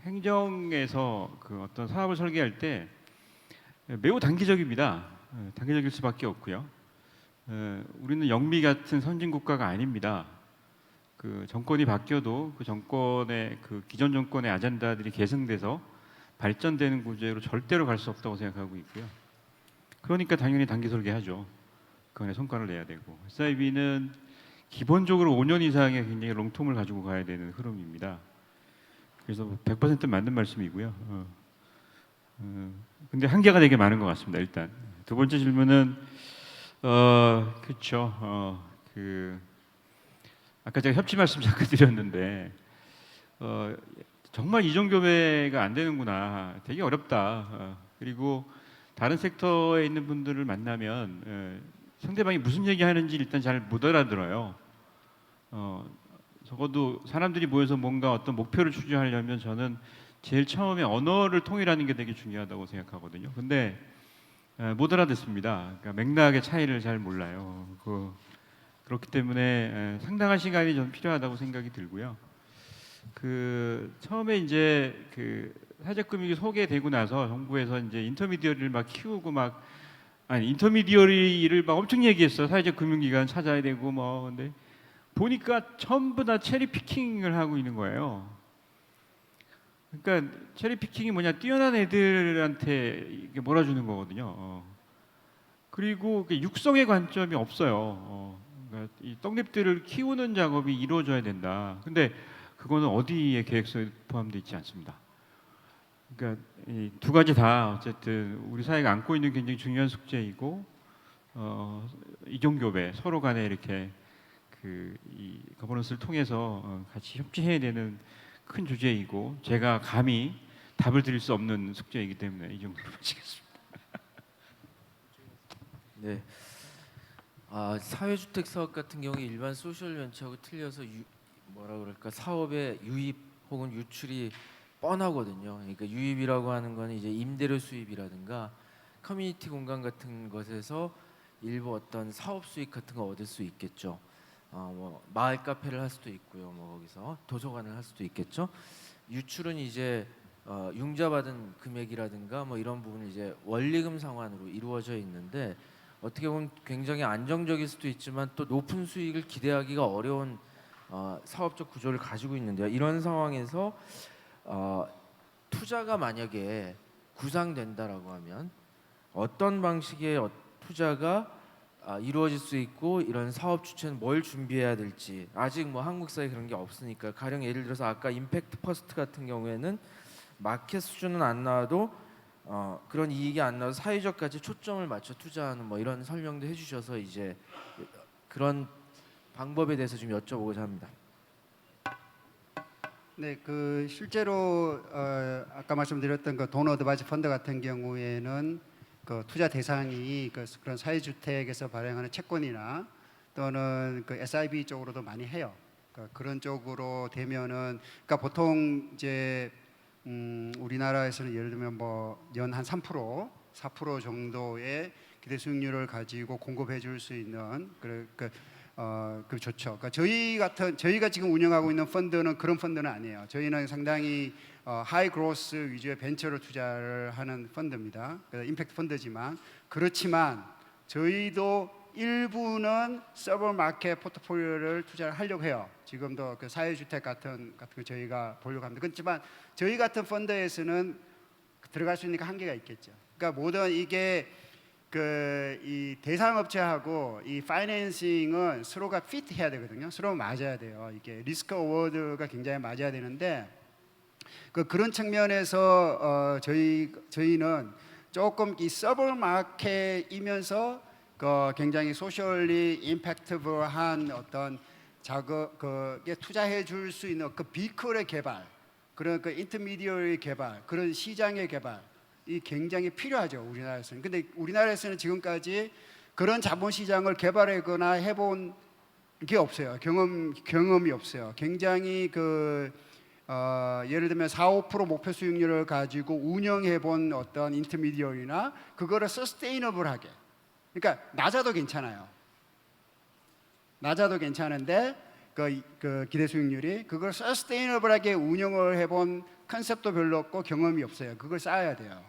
행정에서 그 어떤 사업을 설계할 때 매우 단기적입니다. 단기적일 수밖에 없고요. 우리는 영미 같은 선진 국가가 아닙니다. 그 정권이 바뀌어도 그 정권의 그 기존 정권의 아젠다들이 계승돼서 발전되는 구조로 절대로 갈 수 없다고 생각하고 있고요. 그러니까 당연히 단기 설계하죠. 그 안에 성과를 내야 되고, SIB는 기본적으로 5년 이상의 굉장히 롱텀을 가지고 가야 되는 흐름입니다. 그래서 100% 맞는 말씀이고요. 근데 한계가 되게 많은 것 같습니다. 일단 두 번째 질문은 그렇죠. 그 아까 제가 협치 말씀 잠깐 드렸는데 정말 이종 교배가 안 되는구나. 되게 어렵다. 그리고 다른 섹터에 있는 분들을 만나면 상대방이 무슨 얘기하는지 일단 잘 못 알아들어요. 적어도 사람들이 모여서 뭔가 어떤 목표를 추진하려면 저는 제일 처음에 언어를 통일하는 게 되게 중요하다고 생각하거든요. 근데 못 알아듣습니다. 그러니까 맥락의 차이를 잘 몰라요. 그렇기 때문에 상당한 시간이 좀 필요하다고 생각이 들고요. 처음에 이제 사회적 금융이 소개되고 나서 정부에서 이제 인터미디어리를 막 키우고 인터미디어리를 막 엄청 얘기했어요. 사회적 금융기관 찾아야 되고 뭐. 근데 보니까 전부 다 체리 피킹을 하고 있는 거예요. 그러니까 체리 피킹이 뭐냐, 뛰어난 애들한테 이게 몰아주는 거거든요. 그리고 육성의 관점이 없어요. 그러니까 이 떡잎들을 키우는 작업이 이루어져야 된다. 근데 그거는 어디에 계획서에 포함되어 있지 않습니다. 그러니까 이 두 가지 다 어쨌든 우리 사회가 안고 있는 굉장히 중요한 숙제이고 이종교배 서로 간에 이렇게 이 거버넌스를 통해서 같이 협치해야 되는 큰 주제이고 제가 감히 답을 드릴 수 없는 숙제이기 때문에 이 정도로 마치겠습니다. 네. 사회주택 사업 같은 경우 일반 소셜 벤처하고 틀려서 뭐라 그럴까, 사업의 유입 혹은 유출이 뻔하거든요. 그러니까 유입이라고 하는 건 이제 임대료 수입이라든가 커뮤니티 공간 같은 것에서 일부 어떤 사업 수익 같은 거 얻을 수 있겠죠. 뭐 마을 카페를 할 수도 있고요. 뭐 거기서 도서관을 할 수도 있겠죠. 유출은 이제 융자받은 금액이라든가 뭐 이런 부분은 이제 원리금 상환으로 이루어져 있는데 어떻게 보면 굉장히 안정적일 수도 있지만 또 높은 수익을 기대하기가 어려운 사업적 구조를 가지고 있는데요. 이런 상황에서 투자가 만약에 구상된다라고 하면 어떤 방식의 투자가 이루어질 수 있고 이런 사업 주체는 뭘 준비해야 될지 아직 뭐 한국 사회에 그런 게 없으니까 가령 예를 들어서 아까 임팩트 퍼스트 같은 경우에는 마켓 수준은 안 나와도 그런 이익이 안 나와서 사회적 가치 초점을 맞춰 투자하는 뭐 이런 설명도 해주셔서 이제 그런 방법에 대해서 좀 여쭤보고자 합니다. 네, 실제로 아까 말씀드렸던 돈 어드바이스 펀드 같은 경우에는 투자 대상이 그런 사회주택에서 발행하는 채권이나 또는 SIB 쪽으로도 많이 해요. 그런 쪽으로 되면은 보통 이제 우리나라에서는 예를 들면 뭐 연 한 3%, 4% 정도의 기대 수익률을 가지고 공급해 줄 수 있는 그 좋죠. 저희가 지금 운영하고 있는 펀드는 그런 펀드는 아니에요. 저희는 상당히 하이 그로스 위주의 벤처를 투자를 하는 펀드입니다. 임팩트 펀드지만 그렇지만 저희도 일부는 서버 마켓 포트폴리오를 투자를 하려고 해요. 지금도 사회주택 같은 거 저희가 보려고 합니다. 그렇지만 저희 같은 펀드에서는 들어갈 수 있는 한계가 있겠죠. 그러니까 모든 이게 이 대상 업체하고 이 파이낸싱은 서로가 피트해야 되거든요. 서로 맞아야 돼요. 이게 리스크 어워드가 굉장히 맞아야 되는데 그런 측면에서 저희는 조금 이 서버 마켓이면서 굉장히 소셜리 임팩티브한 어떤 작업에 투자해 줄 수 있는 비클의 개발, 그런 인터미디어의 개발, 그런 시장의 개발 이 굉장히 필요하죠. 우리나라에서는. 근데 우리나라에서는 지금까지 그런 자본 시장을 개발하거나 해본 게 없어요. 경험이 없어요. 굉장히 예를 들면 4~5% 목표 수익률을 가지고 운영해 본 어떤 인터미디어리나 그거를 서스테이너블하게, 그러니까 낮아도 괜찮아요. 낮아도 괜찮은데 그 기대 수익률이 그걸 서스테이너블하게 운영을 해본 컨셉도 별로 없고 경험이 없어요. 그걸 쌓아야 돼요.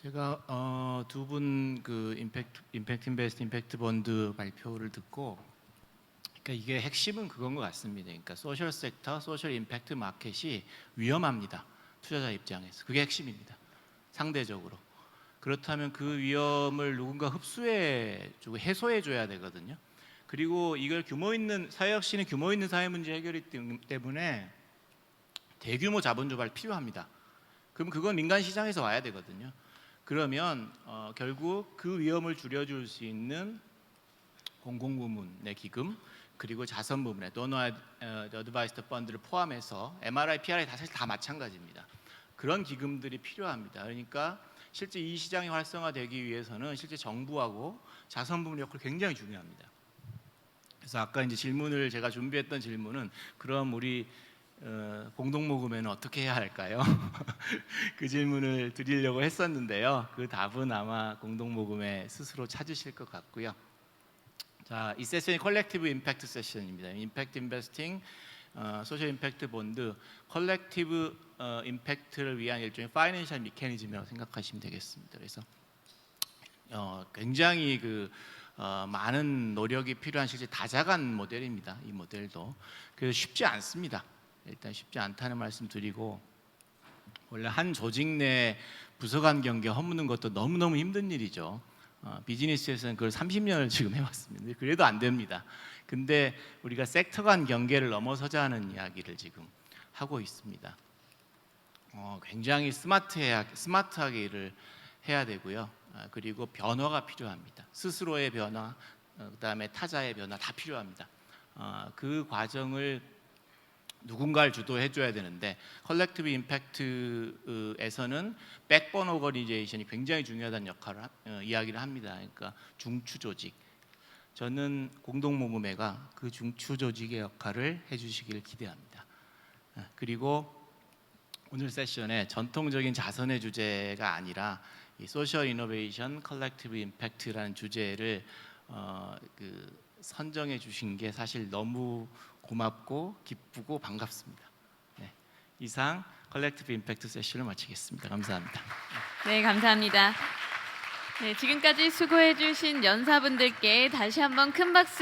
제가 두 분 임팩트 인베스트 임팩트 펀드 발표를 듣고 그러니까 이게 핵심은 그건 것 같습니다. 그러니까 소셜 섹터, 소셜 임팩트 마켓이 위험합니다. 투자자 입장에서 그게 핵심입니다. 상대적으로. 그렇다면 그 위험을 누군가 흡수해주고 해소해줘야 되거든요. 그리고 이걸 사회혁신은 규모 있는 사회 문제 해결이기 때문에 대규모 자본 조달 필요합니다. 그럼 그건 민간 시장에서 와야 되거든요. 그러면 결국 그 위험을 줄여줄 수 있는 공공부문의 기금 그리고 자선 부문의 도너 어드바이스드 펀드를 포함해서 MRI, PRI 다 사실 다 마찬가지입니다. 그런 기금들이 필요합니다. 그러니까 실제 이 시장이 활성화되기 위해서는 실제 정부하고 자선 부문의 역할이 굉장히 중요합니다. 그래서 아까 이제 질문을 제가 준비했던 질문은 그럼 우리 공동모금회는 어떻게 해야 할까요? 그 질문을 드리려고 했었는데요. 그 답은 아마 공동모금회 스스로 찾으실 것 같고요. 자, 이 세션이 컬렉티브 임팩트 세션입니다. 임팩트 인베스팅, 소셜 임팩트 본드, 컬렉티브 임팩트를 위한 일종의 파이낸셜 미케니즘이라고 생각하시면 되겠습니다. 그래서 굉장히 많은 노력이 필요한 실제 다자간 모델입니다. 이 모델도 그래서 쉽지 않습니다. 일단 쉽지 않다는 말씀 드리고, 원래 한 조직 내 부서 간 경계 허무는 것도 너무너무 힘든 일이죠. 비즈니스에서는 그걸 30년을 지금 해왔습니다. 그래도 안 됩니다. 근데 우리가 섹터 간 경계를 넘어서자는 이야기를 지금 하고 있습니다. 굉장히 스마트하게 일을 해야 되고요. 그리고 변화가 필요합니다. 스스로의 변화, 그다음에 타자의 변화 다 필요합니다. 그 과정을 누군가를 주도해 줘야 되는데 컬렉티브 임팩트에서는 백본 오거니제이션이 굉장히 중요하다는 역할을 이야기를 합니다. 그러니까 중추 조직. 저는 공동모금회가 그 중추 조직의 역할을 해주시기를 기대합니다. 그리고 오늘 세션에 전통적인 자선의 주제가 아니라 이 소셜 이노베이션, 컬렉티브 임팩트라는 주제를 선정해 주신 게 사실 너무 고맙고 기쁘고 반갑습니다. 네, 이상 컬렉티브 임팩트 세션을 마치겠습니다. 감사합니다. 네, 감사합니다. 네, 지금까지 수고해 주신 연사분들께 다시 한번 큰 박수